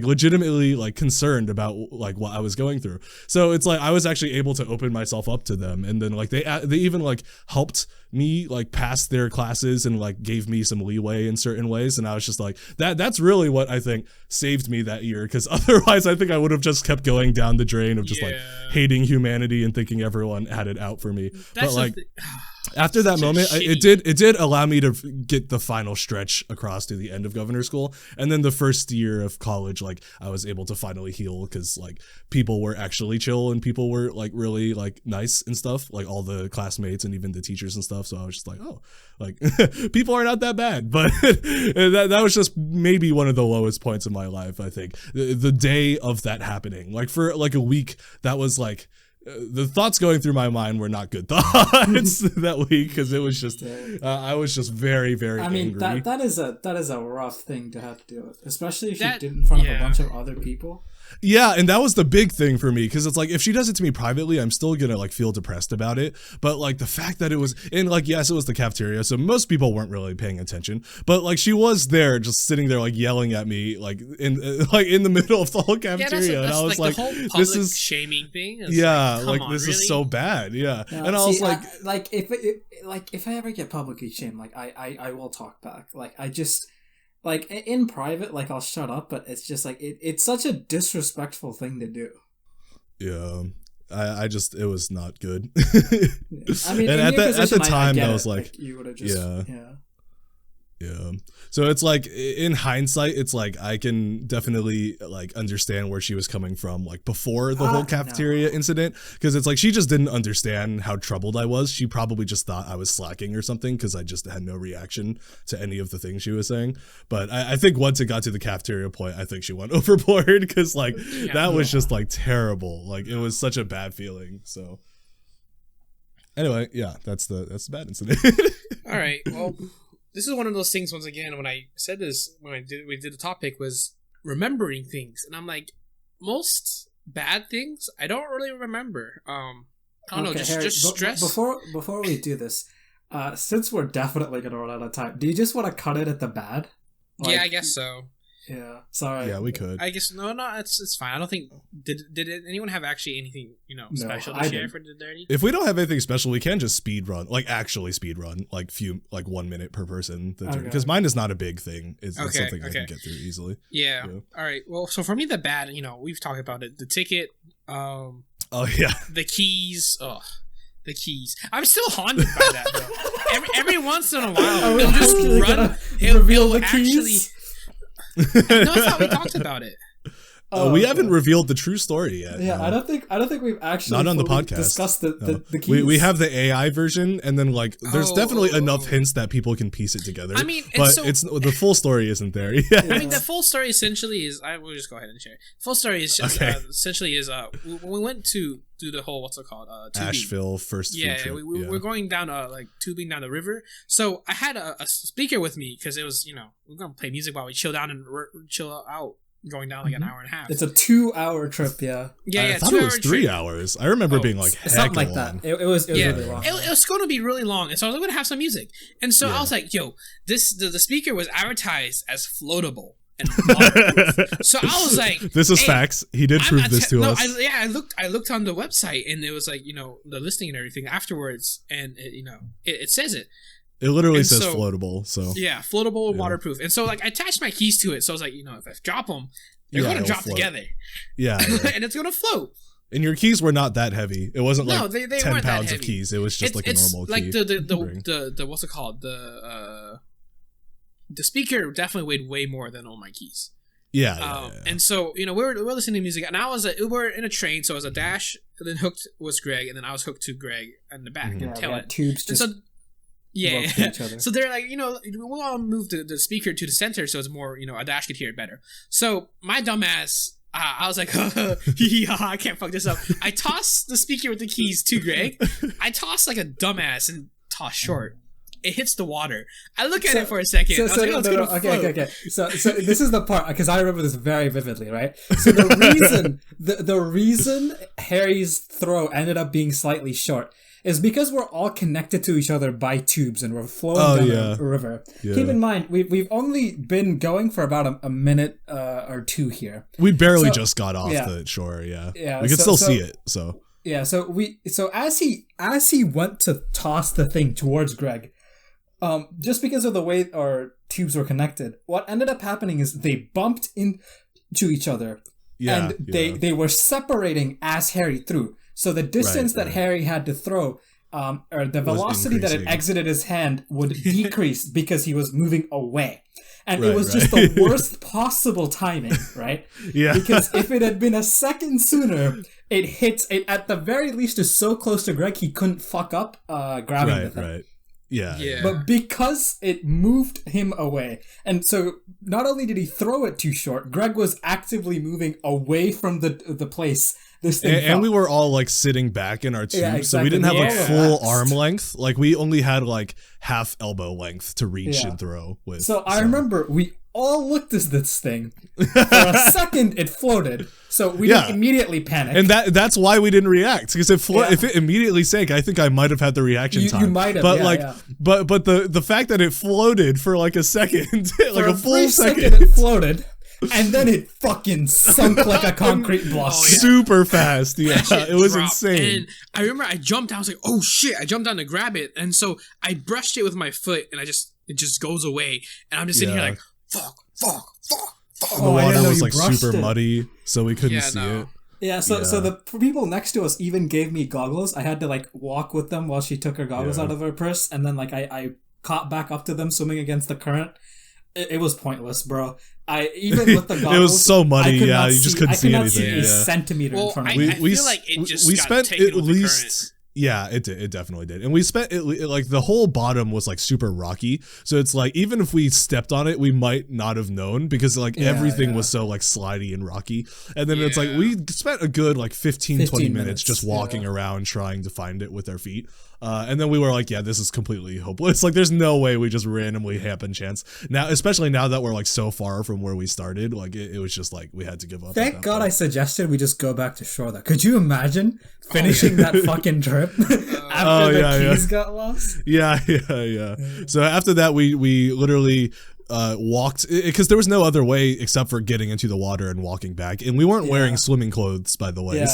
legitimately like concerned about like what I was going through. So it's like I was actually able to open myself up to them, and then like they even like helped me like pass their classes and like gave me some leeway in certain ways, and I was just like that's really what I think saved me that year, because otherwise I think I would have just kept going down the drain of just like hating humanity and thinking everyone had it out for me. That's but like the after that such a moment, shitty- it did allow me to get the final stretch across to the end of governor school, and then the first year of college, like I was able to finally heal because like people were actually chill and people were like really like nice and stuff, like all the classmates and even the teachers and stuff. So I was just like, oh, like people are not that bad. But that was just maybe one of the lowest points in my life. I think the day of that happening, like for like a week, that was like. The thoughts going through my mind were not good thoughts that week, because it was just I was just very, very angry. that is a rough thing to have to deal with, especially if you That- did it in front of yeah. a bunch of other people. Yeah, and that was the big thing for me, because it's like if she does it to me privately, I'm still gonna like feel depressed about it. But like the fact that it was in like, yes, it was the cafeteria, so most people weren't really paying attention. But like she was there, just sitting there like yelling at me, like in the middle of the whole cafeteria, and I was like, the whole public this is shaming thing. It's yeah, come like on, this really? is so bad, yeah. Yeah, And I was like, if I ever get publicly shamed, like I will talk back. Like I just like in private, like I'll shut up, but it's just like it's such a disrespectful thing to do. yeah. I just it was not good. I mean, and in at your the position, time, get I was it. like, you would have just yeah. yeah. So it's like in hindsight, it's like I can definitely like understand where she was coming from, like before the whole cafeteria incident, because it's like she just didn't understand how troubled I was. She probably just thought I was slacking or something, because I just had no reaction to any of the things she was saying. But I think once it got to the cafeteria point, I think she went overboard, because like that was just like terrible. Like it was such a bad feeling. So anyway, yeah, that's the bad incident. All right. Well, this is one of those things. Once again, when I said this, we did the topic was remembering things, and I'm like, most bad things I don't really remember. I don't know, just Harry, stress. Before we do this, since we're definitely gonna run out of time, do you just want to cut it at the bad? Yeah, I guess so. Yeah, sorry. Yeah, we could. I guess no, it's fine. I don't think did anyone have actually anything special to share for the dirty? If we don't have anything special, we can just speed run, actually speed run, 1 minute per person. Because mine is not a big thing. It's something I can get through easily. Yeah. All right. Well, so for me, the bad, we've talked about it. The ticket. Oh yeah. The keys. Oh. The keys. I'm still haunted by that though. Every once in a while, it'll just run. It'll the actually. keys? No, I thought we talked about it. We haven't revealed the true story yet. Yeah, no. I don't think we've actually not on the podcast discussed the keys. We have the AI version, and then there's definitely enough hints that people can piece it together. I mean, but it's the full story isn't there. Yeah. I mean, the full story essentially is. I will just go ahead and share. Full story is just essentially is when we went to do the whole what's it called Asheville first. Yeah, we're going down tubing down the river. So I had a speaker with me because it was we're gonna play music while we chill down and chill out. Going down an hour and a half. It's a 2-hour trip, yeah. Yeah, I thought it was 3 hours. I remember being something like long. that. It was really long. It was going to be really long, and so I was going to have some music. And so I was like, "Yo, the speaker was advertised as floatable." And so I was like, "This is facts." He did prove this to us. I looked on the website, and it was like the listing and everything afterwards, and it says it. It literally says floatable, so yeah, floatable, waterproof, and so I attached my keys to it. So I was like, if I drop them, they're gonna drop together. Yeah, and it's gonna float. And your keys were not that heavy. It wasn't they 10 pounds of keys. It was just a normal key. Like the what's it called the speaker definitely weighed way more than all my keys. Yeah. And so we're listening to music, and we were in a train, so it was a dash, and then hooked was Greg, and then I was hooked to Greg in the back and tail end. Tubes just. Yeah, so they're like, we'll all move the speaker to the center so it's more, a dash could hear it better. So my dumbass, I was like, I can't fuck this up. I toss the speaker with the keys to Greg. I toss like a dumbass and toss short. It hits the water. I look at it for a second. Okay. So this is the part, because I remember this very vividly, right? So the reason Harry's throw ended up being slightly short is because we're all connected to each other by tubes and we're flowing down a river. Yeah. Keep in mind, we've only been going for about a minute or two here. We barely just got off the shore. Yeah. We can still see it. So yeah. So as he went to toss the thing towards Greg, just because of the way our tubes were connected, what ended up happening is they bumped into each other, and they were separating as Harry threw. So the distance that Harry had to throw, or the velocity that it exited his hand would decrease because he was moving away. And it was just the worst possible timing, right? Yeah. Because if it had been a second sooner, it at the very least is so close to Greg he couldn't fuck up grabbing the thing. Right. Yeah. But because it moved him away, and so not only did he throw it too short, Greg was actively moving away from the place. And we were all sitting back in our tube, so we didn't have full arm length. We only had half elbow length to reach and throw with. So I remember we all looked at this thing. For a second, it floated, so we didn't immediately panic. And that's why we didn't react, because if it immediately sank, I think I might have had the reaction time. You might have, but the fact that it floated for a second, a full second, it floated. And then it fucking sunk like a concrete block. Super fast. Yeah, it was insane. And I remember I jumped down. I was like, oh shit. I jumped down to grab it. And so I brushed it with my foot, and it just goes away. And I'm just sitting here like, fuck. The water was super muddy, so we couldn't see it. Yeah, so the people next to us even gave me goggles. I had to walk with them while she took her goggles out of her purse. And then I caught back up to them swimming against the current. It was pointless, bro. Even with the goggles, it was so muddy. You just couldn't see anything. See a centimeter in front of me. I feel like it just got taken at least. Yeah, it definitely did. And we spent the whole bottom was super rocky. So it's even if we stepped on it, we might not have known, because everything was so slidey and rocky. And then it's we spent a good 15 20 minutes just walking around trying to find it with our feet. And then we were this is completely hopeless. There's no way we just randomly happen chance. Now, especially now that we're so far from where we started, it was just we had to give up. Thank God I suggested we just go back to shore though. Could you imagine finishing that fucking trip after the keys got lost? Yeah. So after that, we literally walked, because there was no other way except for getting into the water and walking back, and we weren't wearing swimming clothes, by the way.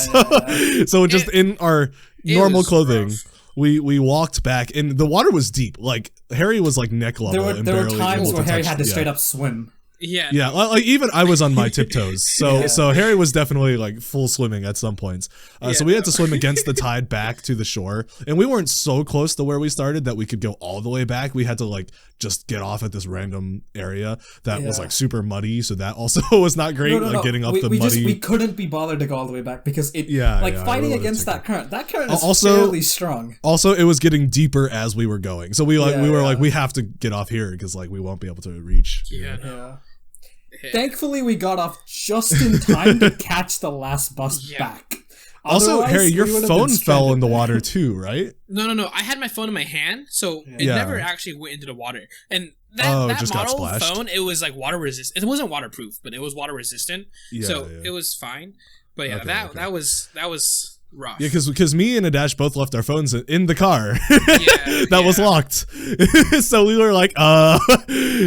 So just in our normal clothing. Rough. We walked back, and the water was deep. Like Harry was like neck level. There were times where Harry had to straight up swim. Yeah, like even I was on my tiptoes. So Harry was definitely like full swimming at some points. So we had to swim against the tide back to the shore, and we weren't so close to where we started that we could go all the way back. We had to like just get off at this random area that was like super muddy. So that also was not great. No. Getting up the muddy. We couldn't be bothered to go all the way back because it fighting against that current. That current is also fairly strong. Also, it was getting deeper as we were going. So we were like, we have to get off here because like we won't be able to reach. Yeah. Thankfully, we got off just in time to catch the last bus back. Also, Otherwise, Harry, your phone fell in the water too, right? No. I had my phone in my hand, so it never actually went into the water. And that model phone, it was like water resistant. It wasn't waterproof, but it was water resistant. It was fine. But that was rough. Yeah, because me and Adash both left our phones in the car that was locked. So we were like,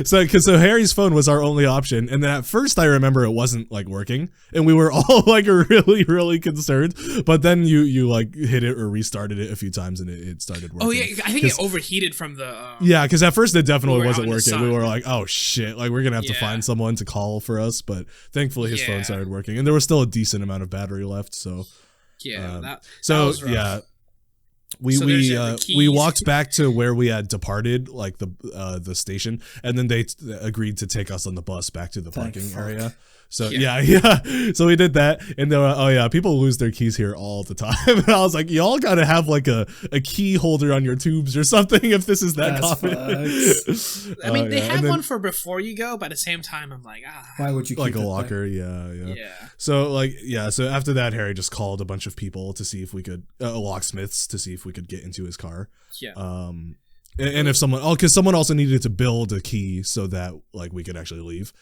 so Harry's phone was our only option, and then at first I remember it wasn't like working, and we were all like really really concerned. But then you like hit it or restarted it a few times, and it started working. Oh yeah, I think it overheated from the. Because at first it definitely wasn't working. We were like, oh shit, like we're gonna have to find someone to call for us. But thankfully his phone started working, and there was still a decent amount of battery left. So. That was rough. We walked back to where we had departed, like the station, and then they agreed to take us on the bus back to the parking area. So so we did that, and they were people lose their keys here all the time. And I was like, y'all gotta have like a key holder on your tubes or something if this is that common. I mean, they have one for before you go, but at the same time, I'm like, why would you keep like a it locker? There? So after that, Harry just called a bunch of people to see if we could locksmiths to see if we could get into his car. And if someone because someone also needed to build a key so that like we could actually leave.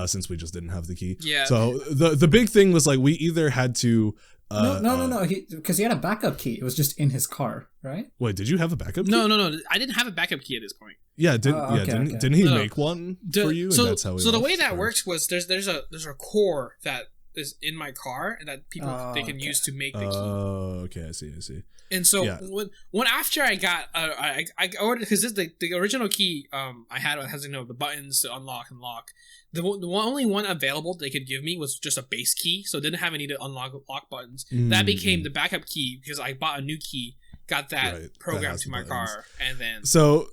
Since we just didn't have the key. So the big thing was like we either had to. No. Because he had a backup key. It was just in his car, right? Wait, did you have a backup key? No. I didn't have a backup key at this point. Yeah, didn't he make one for you? So, and that's how the way that works was there's a core that is in my car and that people they can use to make the key. Oh, okay, I see. And so when after I got I ordered because the original key I had has the buttons to unlock and lock. The only one available they could give me was just a base key, so it didn't have any to unlock lock buttons. That became the backup key because I bought a new key, got that programmed to my car, and then so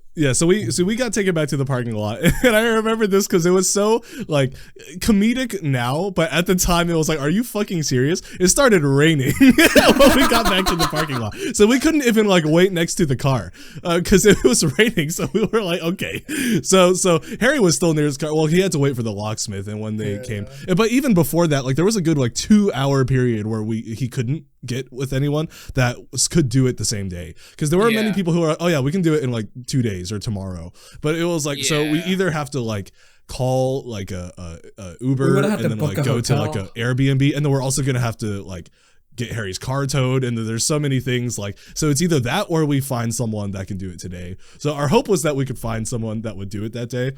we got taken back to the parking lot, and I remember this because it was so like comedic now, but at the time it was like, are you fucking serious? It started raining when we got back to the parking lot, so we couldn't even like wait next to the car because it was raining. So we were like, okay. So Harry was still near his car. Well, he had to wait for the locksmith, and when they came, but even before that, like there was a good like 2-hour period where he couldn't get with anyone that could do it the same day because there were many people who are we can do it in like 2 days or tomorrow, but it was like so we either have to like call like a Uber and then like go to like a Airbnb, and then we're also gonna have to like get Harry's car towed, and there's so many things like so it's either that or we find someone that can do it today. So our hope was that we could find someone that would do it that day.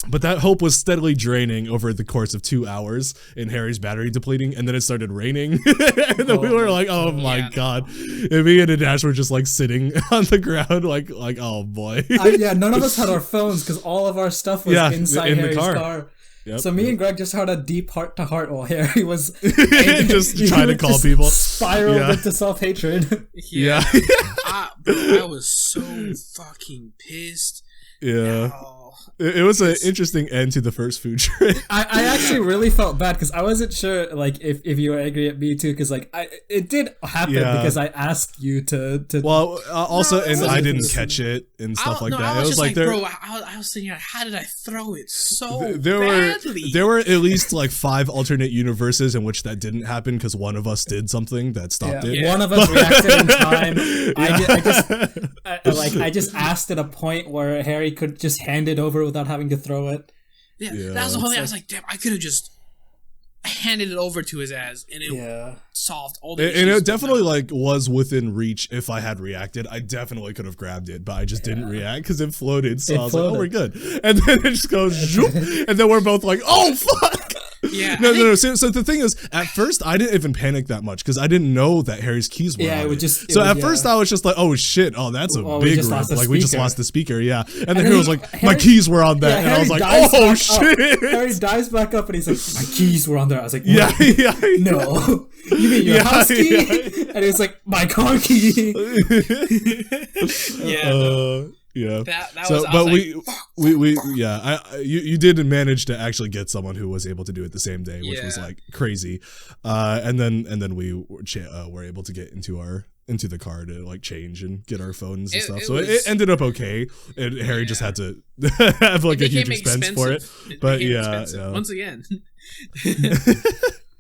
But that hope was steadily draining over the course of 2 hours in Harry's battery depleting, and then it started raining. And then we were like, oh my god. And me and Adash were just like sitting on the ground like oh boy. None of us had our phones because all of our stuff was inside Harry's car. Yep, so me and Greg just had a deep heart-to-heart while Harry was just trying to call people. Spiraled into self-hatred. I was so fucking pissed. It was an interesting end to the first food trip. I actually really felt bad because I wasn't sure like if you were angry at me too because like it did happen because I asked you to I didn't catch it and stuff like that. It was like bro, I was thinking how did I throw it so badly? There were at least like 5 alternate universes in which that didn't happen because one of us did something that stopped it. One of us reacted in time. I just asked at a point where Harry could just hand it over without having to throw it. That was the whole thing. I was like, damn, I could have just handed it over to his ass, and it solved all the issues. And it definitely like was within reach. If I had reacted, I definitely could have grabbed it, but I just didn't react because it floated. So I was like, oh, we're good. And then it just goes, zoop, and then we're both like, oh, fuck. Yeah. No. So the thing is, at first I didn't even panic that much because I didn't know that Harry's keys were on it. So at first I was just like, oh shit, oh that's a big rip. Like we just lost the speaker, yeah. And then Harry was like, my keys were on that, and I was like, oh shit. Harry dives back up and he's like, my keys were on there. I was like, yeah. No, you mean your house key? And it's like my car key. Yeah. That so, was, but we you did manage to actually get someone who was able to do it the same day, which was like crazy. And then we were able to get into the car to like change and get our phones and stuff. So it ended up okay. And Harry just had to have like a huge expense for it. But yeah, once again.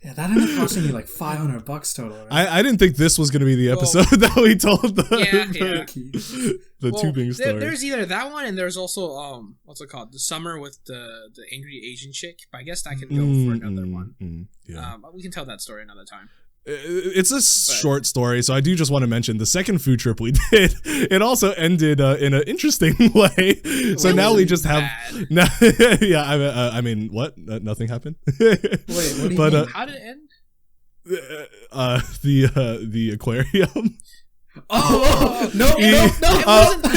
Yeah, that ended up costing me like $500 total. Right? I didn't think this was going to be the episode that we told the tubing story. There's either that one, and there's also what's it called, the summer with the angry Asian chick. But I guess that can go for another one. We can tell that story another time. It's a short story, so I do just want to mention the second food trip we did. It also ended in an interesting way. So now we just have, I mean, what? Nothing happened. Wait, what do you mean? How did it end? The aquarium. No!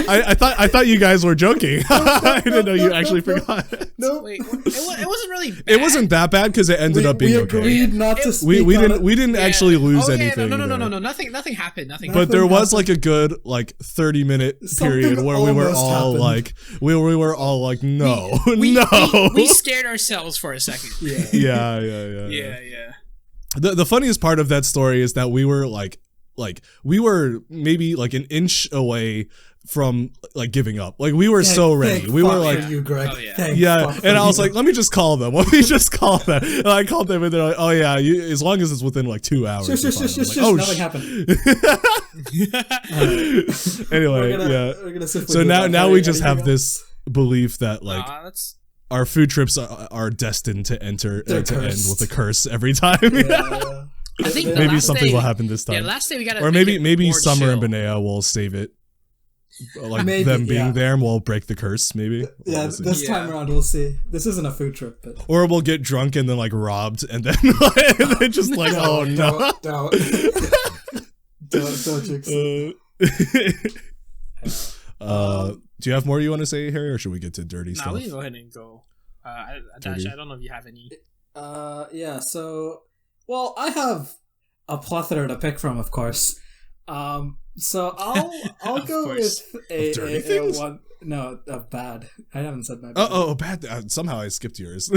I thought you guys were joking. I didn't know you actually forgot. No, wait, it wasn't really bad. It wasn't that bad because it ended up being okay. We agreed not to speak we didn't actually lose anything. No, nothing happened. But there was like a good like 30-minute period where we were all like we were all like no. We scared ourselves for a second. Yeah. The funniest part of that story is that we were like we were maybe like an inch away from like giving up. Like we were so ready. We were like, you, Greg. And I was like, let me just call them. And I called them, and they're like, oh yeah, as long as it's within like 2 hours. Nothing happened. Anyway, we're gonna so now we just have this belief that like our food trips are destined to end with a curse every time. I think maybe something will happen this time. Yeah, last day we got, or maybe Summer and Benea will save it, like them being there, and we'll break the curse. Maybe. Yeah, this time around we'll see. This isn't a food trip, but or we'll get drunk and then like robbed, and then just like oh no. Don't jinx it. Do you have more you want to say, Harry, or should we get to dirty stuff? No, we can go ahead and go. Dash, I don't know if you have any. Yeah. So. Well, I have a plethora to pick from, of course. So I'll go with a one. No, bad. I haven't said my bad. Bad. Somehow I skipped yours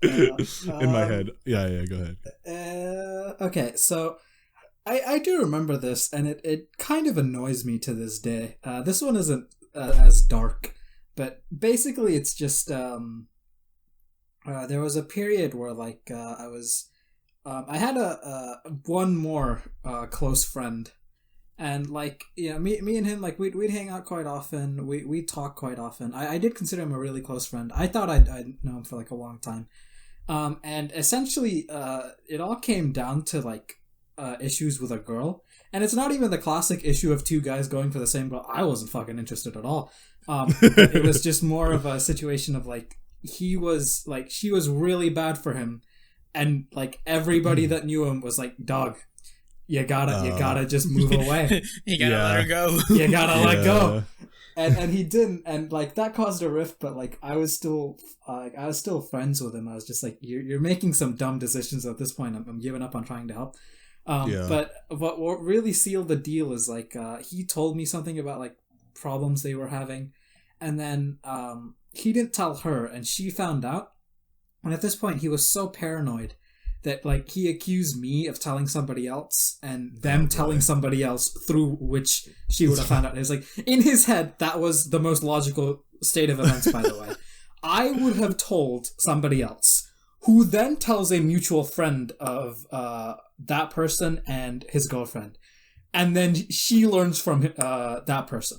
in my head. Yeah. Go ahead. Okay, so I do remember this, and it kind of annoys me to this day. This one isn't as dark, but basically it's just there was a period where like I had a one more close friend, and like me and him, like we'd hang out quite often. We'd talk quite often. I did consider him a really close friend. I thought I'd know him for like a long time, and essentially it all came down to like issues with a girl, and it's not even the classic issue of two guys going for the same girl. I wasn't fucking interested at all. It was just more of a situation of like she was really bad for him. And like everybody that knew him was like, dog, you gotta just move away. You gotta let her go. You gotta let go. And he didn't, and like that caused a rift. But like I was still friends with him. I was just like, you're making some dumb decisions at this point. I'm giving up on trying to help. But what really sealed the deal is like he told me something about like problems they were having, and then he didn't tell her, and she found out. And at this point, he was so paranoid that like he accused me of telling somebody else and them telling somebody else through which she would have found out. It was like in his head, that was the most logical state of events, by the way. I would have told somebody else who then tells a mutual friend of that person and his girlfriend. And then she learns from that person.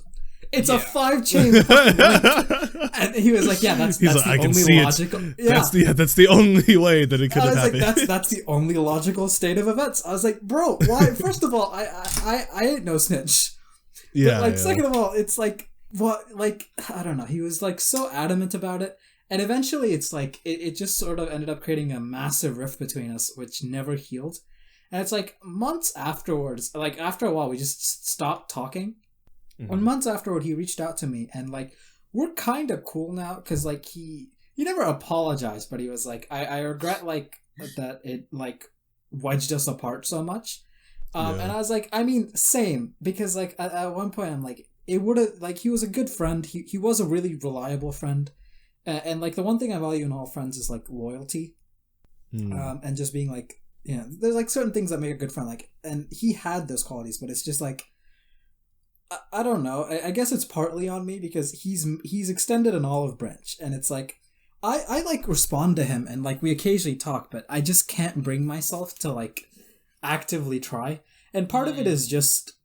It's a 5-chain fucking link. And he was like, yeah, that's the only logical. Yeah. That's the only way that it could have happened. Like, that's the only logical state of events. I was like, bro, why? First of all, I ain't no snitch. Yeah. But, like, second of all, it's like, what? Like, I don't know. He was like so adamant about it, and eventually, it's like it just sort of ended up creating a massive rift between us, which never healed. And it's like months afterwards, like after a while, we just stopped talking. Mm-hmm. And months afterward, he reached out to me, and like we're kind of cool now because like he never apologized, but he was like, I regret like that it like wedged us apart so much. And I was like, I mean, same, because like at one point I'm like, it would have like he was a good friend. He was a really reliable friend, and like the one thing I value in all friends is like loyalty, and just being like. Yeah, there's like certain things that make a good friend, like, and he had those qualities, but it's just like, I don't know. I guess it's partly on me because he's extended an olive branch, and it's like, I like respond to him, and like we occasionally talk, but I just can't bring myself to like actively try, and part of it is just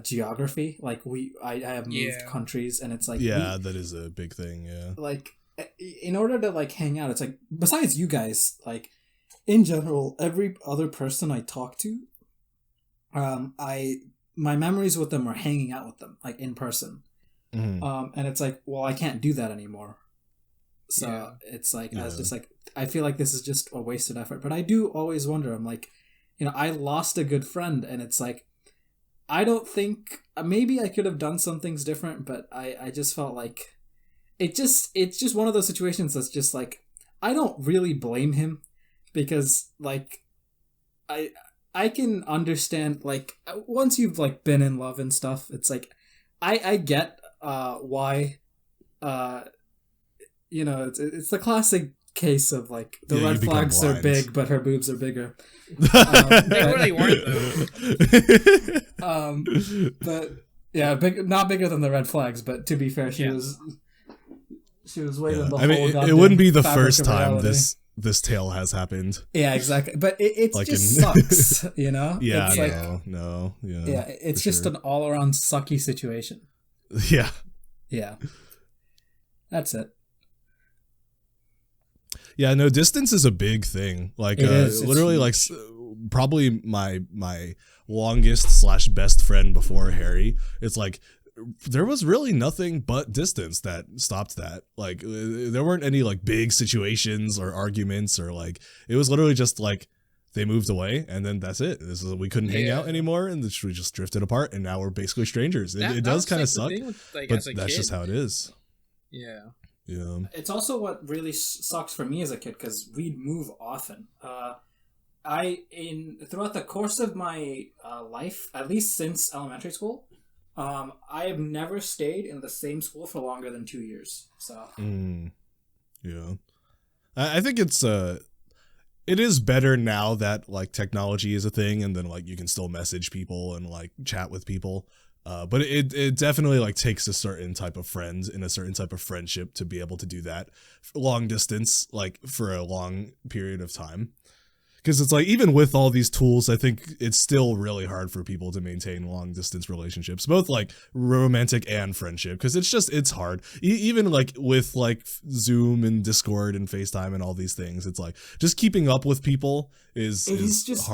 geography. Like I have moved countries, and it's like that is a big thing. Yeah, like in order to like hang out, it's like besides you guys, like. In general, every other person I talk to, my memories with them are hanging out with them, like in person. Mm-hmm. And it's like, well, I can't do that anymore. So it's like, I was just like, I feel like this is just a wasted effort. But I do always wonder, I'm like, I lost a good friend, and it's like, I don't think, maybe I could have done some things different, but I just felt like, it's just one of those situations that's just like, I don't really blame him. Because like I can understand like once you've like been in love and stuff, it's like I get why it's the classic case of like the red flags are big but her boobs are bigger. They really weren't though. But yeah, not bigger than the red flags, but to be fair, she was waving the whole goddamn it wouldn't be the first time reality. This tale has happened. Yeah, exactly. But it like just sucks, Yeah, it's it's just an all-around sucky situation. Yeah. Yeah. That's it. Yeah, no, distance is a big thing. Like, literally, like, probably my longest / best friend before Harry. It's like, there was really nothing but distance that stopped that. Like, there weren't any like big situations or arguments or like, it was literally just like they moved away and then that's it. We couldn't hang out anymore and we just drifted apart and now we're basically strangers. It does kind of suck, but that's just how it is. Yeah. Yeah. It's also what really sucks for me as a kid because we'd move often. Throughout the course of my life, at least since elementary school, I have never stayed in the same school for longer than 2 years. So yeah, I think it is better now that like technology is a thing and then like you can still message people and like chat with people. But it definitely like takes a certain type of friend and a certain type of friendship to be able to do that long distance, like for a long period of time. Because it's like, even with all these tools, I think it's still really hard for people to maintain long distance relationships, both like romantic and friendship. Because it's hard. Even like with like Zoom and Discord and FaceTime and all these things, it's like just keeping up with people is hard.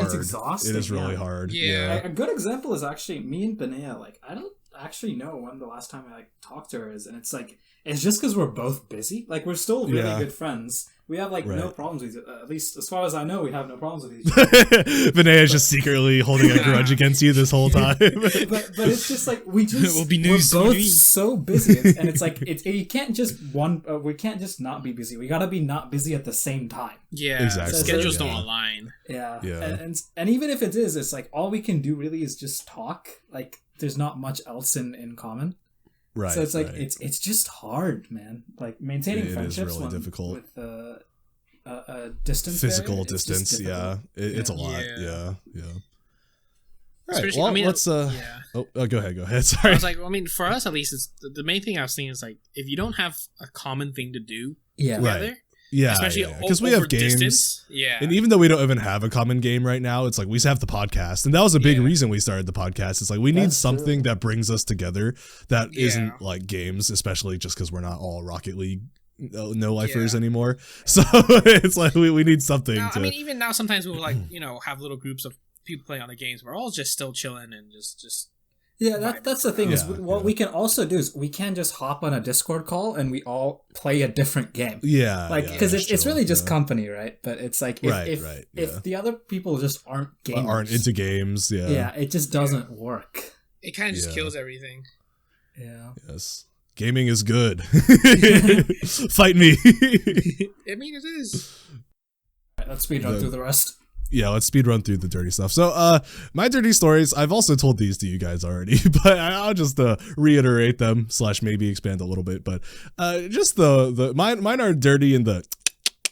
It's exhausting. It is really hard. Yeah. A good example is actually me and Benea. Like, I don't actually know when the last time I like talked to her is, and it's like it's just because we're both busy. Like, we're still really good friends. We have like no problems with it. At least as far as I know, we have no problems with each other. Vinea's just secretly holding a grudge against you this whole time. but it's just like we're both so busy, and it's like you can't just we can't just not be busy. We gotta be not busy at the same time. Yeah, exactly. Schedules don't align. Yeah. And even if it is, it's like all we can do really is just talk. Like, there's not much else in common. Right. So it's like it's just hard, man. Like maintaining friendships really difficult with a distance, physical distance. It's a lot. Yeah. All right. Well, let's. Oh, go ahead. Sorry. I was like, for us at least, it's the main thing I was thinking is like, if you don't have a common thing to do together, Yeah, especially because we have games. Distance. Yeah, and even though we don't even have a common game right now, it's like we have the podcast, and that was a big reason we started the podcast. It's like we need something that brings us together that isn't like games, especially just because we're not all Rocket League no-lifers anymore. So it's like we need something. I mean, even now, sometimes we'll like have little groups of people playing on the games. We're all just still chilling and just. Yeah, that's the thing is what we can also do is we can just hop on a Discord call and we all play a different game. Yeah, like because it's really just company, right? But it's like if the other people just aren't gamers, aren't into games, it just doesn't work. It kind of just kills everything. Yeah. Yes. Gaming is good. Fight me. I mean, it is. All right, let's speedrun through the rest. Yeah, let's speed run through the dirty stuff. So, my dirty stories, I've also told these to you guys already, but I'll just reiterate them / maybe expand a little bit. But just mine are dirty in the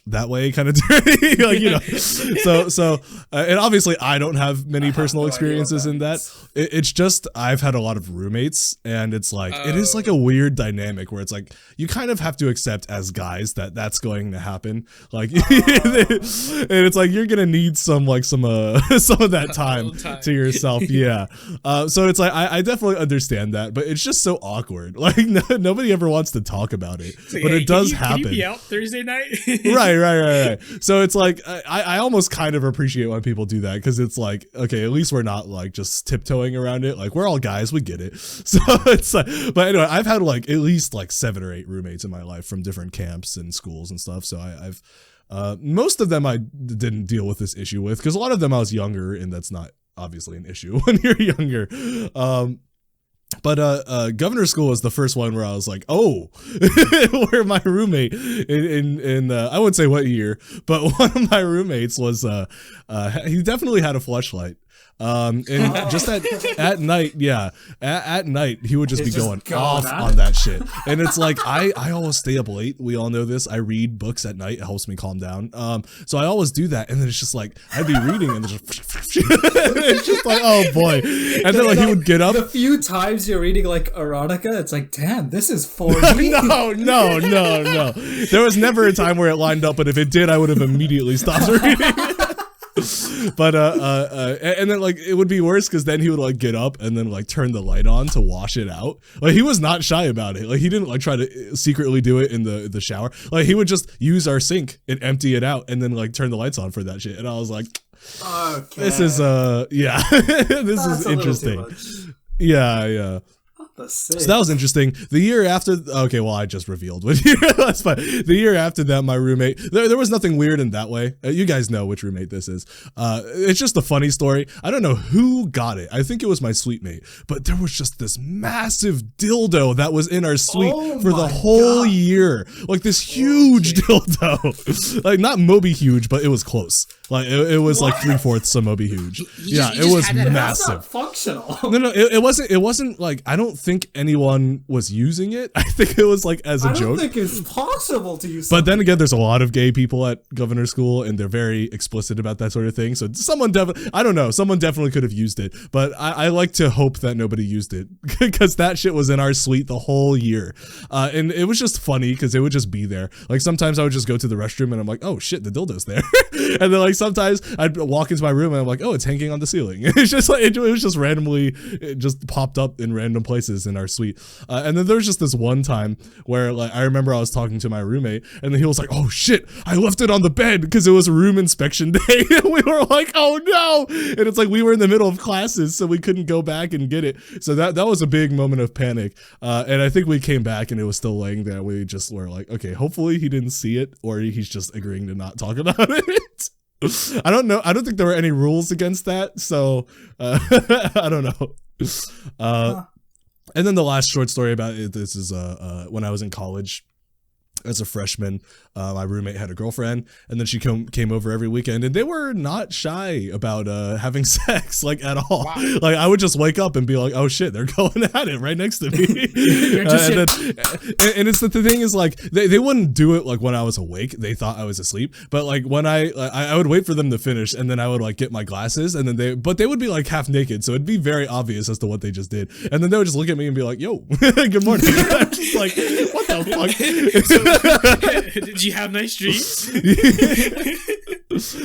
that way kind of dirty, like so and obviously I don't have many personal experiences in that. It's just I've had a lot of roommates, and it's like it is like a weird dynamic where it's like you kind of have to accept as guys that that's going to happen, like and it's like you're gonna need some of that time to yourself. So it's like I definitely understand that, but it's just so awkward, like nobody ever wants to talk about it, like, but it does happen. Can you be out Thursday night? Right. So it's like I almost kind of appreciate when people do that, because it's like, okay, at least we're not like just tiptoeing around it. Like we're all guys, we get it. So it's like, but anyway, I've had like at least like 7 or 8 roommates in my life from different camps and schools and stuff. So I've most of them I didn't deal with this issue with, because a lot of them I was younger, and that's not obviously an issue when you're younger. But governor school was the first one where I was like, oh, where my roommate in I wouldn't say what year, but one of my roommates was he definitely had a fleshlight. And just at night, at night he would just be going off on that shit. And it's like I always stay up late. We all know this. I read books at night. It helps me calm down. So I always do that. And then it's just like I'd be reading and it's just like, oh boy. And then like he would get up. The few times you're reading like erotica, it's like, damn, this is 4D. No. There was never a time where it lined up, but if it did, I would have immediately stopped reading. But and then like it would be worse, because then he would like get up and then like turn the light on to wash it out. Like he was not shy about it. Like he didn't like try to secretly do it in the shower. Like he would just use our sink and empty it out and then like turn the lights on for that shit. And I was like, okay, this is this is interesting. Yeah. So that was interesting. The year after, okay, well, I just revealed what year. That's fine. The year after that, my roommate, there was nothing weird in that way. You guys know which roommate this is. It's just a funny story. I don't know who got it. I think it was my suite mate, but there was just this massive dildo that was in our suite for the whole year. Like this huge dildo. Like not Moby huge, but it was close. Like it was like 3/4 of Moby huge. It was massive. That's not functional. No, it wasn't like, I don't think anyone was using it. I think it was like as a joke. I don't think it's possible to use. But then again, there's a lot of gay people at governor school, and they're very explicit about that sort of thing. So someone definitely could have used it. But I like to hope that nobody used it, because that shit was in our suite the whole year. And it was just funny because it would just be there. Like sometimes I would just go to the restroom and I'm like, oh shit, the dildo's there. And then like sometimes I'd walk into my room and I'm like, oh, it's hanging on the ceiling. It's just like it was just randomly, it just popped up in random places in our suite. And then there was just this one time where like I remember I was talking to my roommate, and then he was like, oh shit, I left it on the bed, because it was room inspection day. And we were like, oh no. And it's like we were in the middle of classes, so we couldn't go back and get it. So that was a big moment of panic. And I think we came back and it was still laying there. We just were like, okay, hopefully he didn't see it, or he's just agreeing to not talk about it. I don't know. I don't think there were any rules against that. So I don't know. And then the last short story about it, this is when I was in college as a freshman. My roommate had a girlfriend, and then she came over every weekend, and they were not shy about having sex, like at all. Wow. Like I would just wake up and be like, oh shit, they're going at it right next to me. And it's the thing is like they wouldn't do it like when I was awake. They thought I was asleep, but like when I would wait for them to finish, and then I would like get my glasses, and then they would be like half naked, so it'd be very obvious as to what they just did, and then they would just look at me and be like, yo, good morning. I'm just like, what the fuck? Did you have nice dreams?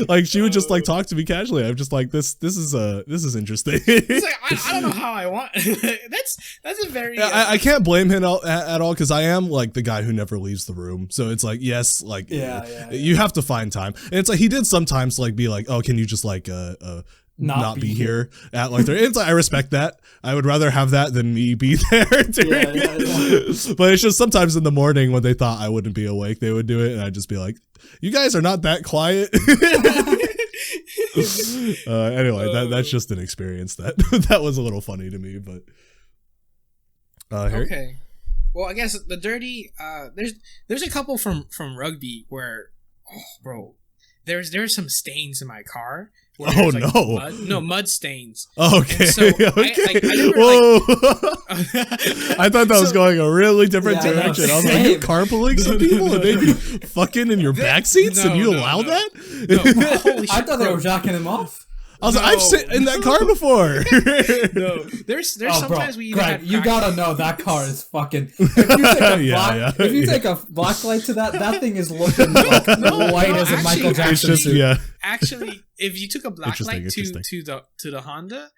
Like she would just like talk to me casually. I'm just like this is interesting. It's like I don't know how I want. That's a very. I can't blame him at all because I am like the guy who never leaves the room. So it's like yes, like you have to find time. And it's like he did sometimes like be like, oh, can you just like not be here at like 3. It's like I respect that. I would rather have that than me be there. But it's just sometimes in the morning when they thought I wouldn't be awake, they would do it, and I'd just be like, "You guys are not that quiet." Anyway, that's just an experience that was a little funny to me. But okay, well, I guess the dirty there's a couple from rugby where, oh, bro, there's some stains in my car. Oh like no! Mud stains. Okay. So okay. Whoa! I thought that was going a really different direction. I was like, you carpooling some people and they be fucking in your back seats and you allow that? Holy shit, I thought they were jacking him off. I was like, I've sit in that car before. No, there's sometimes bro, we Greg, you gotta know that car is fucking. If you take a black light to that thing is looking like white as a Michael Jackson suit. Actually, if you took a black light to the Honda,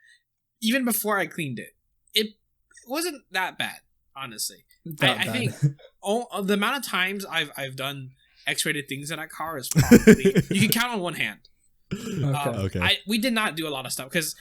even before I cleaned it, it wasn't that bad. Honestly, I think the amount of times I've done X-rated things in that car is probably you can count on one hand. Okay. We did not do a lot of stuff because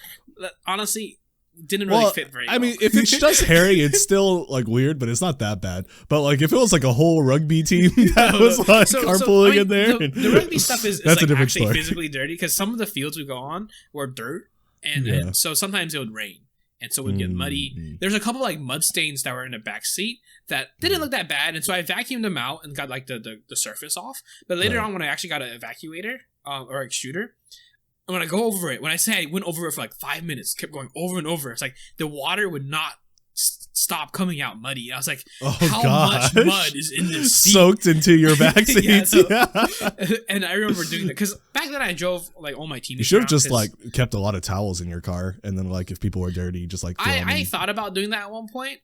honestly didn't really fit very well. I mean, if it's just Harry, it's still like weird, but it's not that bad. But like if it was like a whole rugby team that was like carpooling in there, the rugby stuff is that's like a different actually story. Physically dirty because some of the fields we go on were dirt, and so sometimes it would rain. And so it would get muddy. There's a couple like mud stains that were in the back seat that didn't look that bad, and so I vacuumed them out and got like the surface off. But later on, when I actually got an evacuator or extruder, and when I go over it, when I say I went over it for like 5 minutes, kept going over and over, it's like the water would not stop coming out muddy. I was like, how much mud is in this seat? Soaked into your back seats. And I remember doing that because back then I drove like all my teammates. You should have just like kept a lot of towels in your car, and then like if people were dirty, just like I thought about doing that at one point.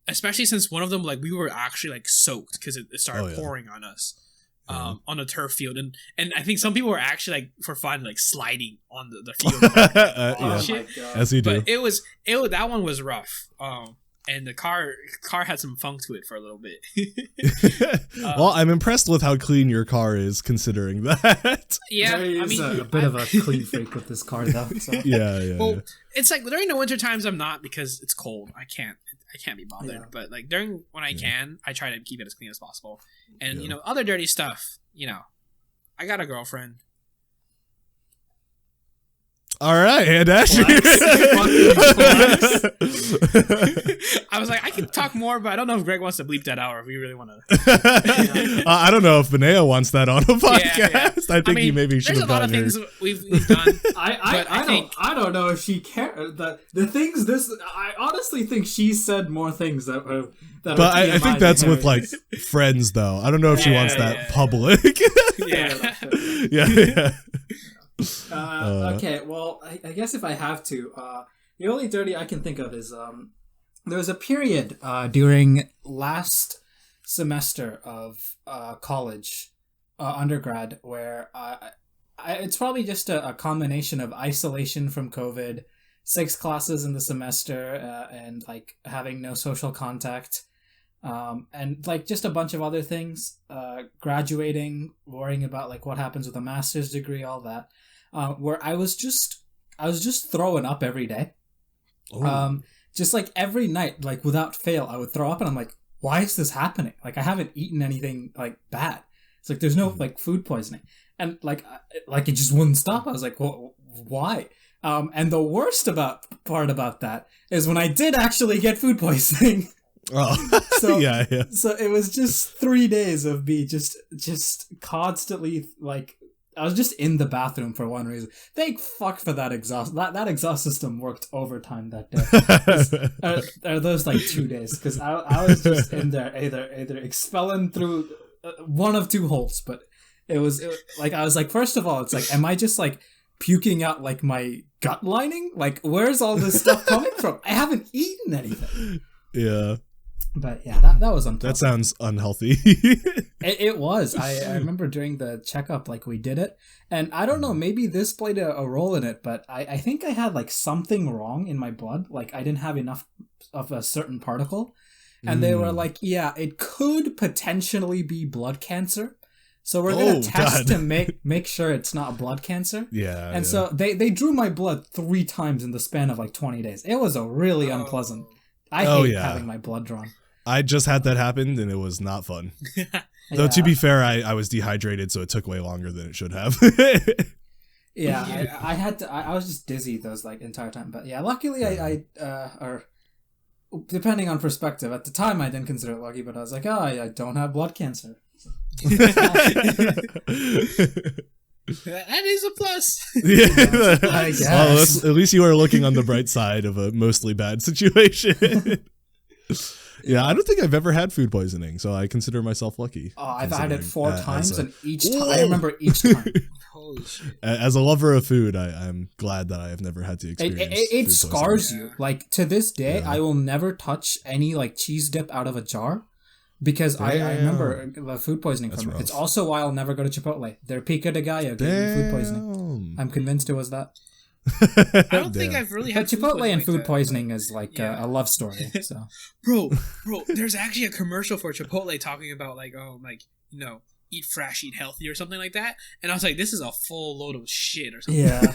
Especially since one of them like we were actually like soaked because it started pouring on us. On the turf field, and I think some people were actually like for fun like sliding on the field. As you do. But it was that one was rough. And the car had some funk to it for a little bit. Well, I'm impressed with how clean your car is, considering that. Yeah, I mean, a bit of a clean freak with this car, though. So. Yeah. Well, it's like during the winter times, I'm not because it's cold. I can't be bothered. Yeah. But like when I can, I try to keep it as clean as possible. And you know, other dirty stuff. You know, I got a girlfriend. All right, and Ashley. I was like, I can talk more, but I don't know if Greg wants to bleep that out or if we really want to. I don't know if Benea wants that on a podcast. Yeah. I think he maybe should have gotten her. There's a lot of things we've done. I don't know if she cares. The things I honestly think she said more things that are. But I think that's with like friends, though. I don't know if she wants that public. Yeah. Okay, well, I guess if I have to, the only dirty I can think of is there was a period during last semester of college, undergrad, where it's probably just a combination of isolation from COVID, 6 classes in the semester, and like having no social contact. And like just a bunch of other things, graduating, worrying about like what happens with a master's degree, all that, where I was just throwing up every day. Just like every night, like without fail, I would throw up and I'm like, why is this happening? Like I haven't eaten anything like bad. It's like, there's no like food poisoning. And like it just wouldn't stop. I was like, well, why? And the worst part about that is when I did actually get food poisoning. So yeah. So it was just 3 days of me just constantly like I was just in the bathroom for one reason. Thank fuck for that exhaust. That exhaust system worked overtime that day. Are those like 2 days? Because I was just in there either expelling through one of 2 holes. But it was like I was like, first of all, it's like, am I just like puking out like my gut lining? Like where's all this stuff coming from? I haven't eaten anything. Yeah. But yeah, that was unpleasant. That sounds unhealthy. It was. I remember during the checkup, like we did it, and I don't know, maybe this played a role in it, but I think I had like something wrong in my blood. Like I didn't have enough of a certain particle, and they were like, yeah, it could potentially be blood cancer. So we're gonna test to make sure it's not blood cancer. Yeah. And so they drew my blood 3 times in the span of like 20 days. It was a really unpleasant. I hate having my blood drawn. I just had that happen and it was not fun. Though to be fair, I was dehydrated, so it took way longer than it should have. I had to. I was just dizzy those like entire time. But yeah, luckily or depending on perspective, at the time I didn't consider it lucky, but I was like, oh, I don't have blood cancer. That is a plus. Yeah, I guess. Well, at least you are looking on the bright side of a mostly bad situation. Yeah, I don't think I've ever had food poisoning, so I consider myself lucky. Oh, I've had it 4 times, and each time I remember each time. Holy shit! As a lover of food, I'm glad that I have never had to experience. It scars you. Like to this day, I will never touch any like cheese dip out of a jar. Because I remember the food poisoning from it. It's also why I'll never go to Chipotle. Their pico de gallo gave me food poisoning. I'm convinced it was that. I don't think I've really had Chipotle and food poisoning is like a love story. So, bro, there's actually a commercial for Chipotle talking about like, eat fresh, eat healthy, or something like that. And I was like, this is a full load of shit or something. Yeah,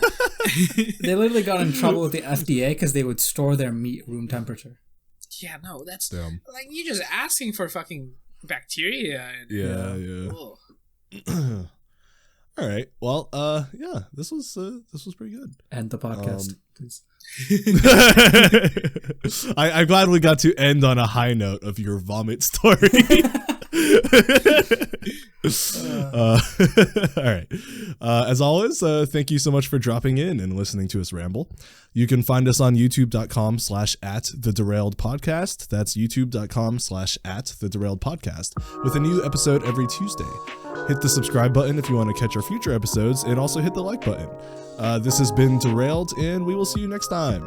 they literally got in trouble with the FDA because they would store their meat room temperature. Yeah, no, that's dumb. Like you're just asking for fucking bacteria. And, yeah. All right. Well, yeah, this was pretty good. End the podcast, please. I'm glad we got to end on a high note of your vomit story. All right. As always, thank you so much for dropping in and listening to us ramble. You can find us on youtube.com/@thederailedpodcast. That's youtube.com/@thederailedpodcast with a new episode every Tuesday. Hit the subscribe button if you want to catch our future episodes, and also hit the like button. This has been Derailed, and we will see you next time.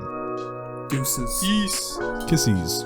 Deuces. Peace. Kissies.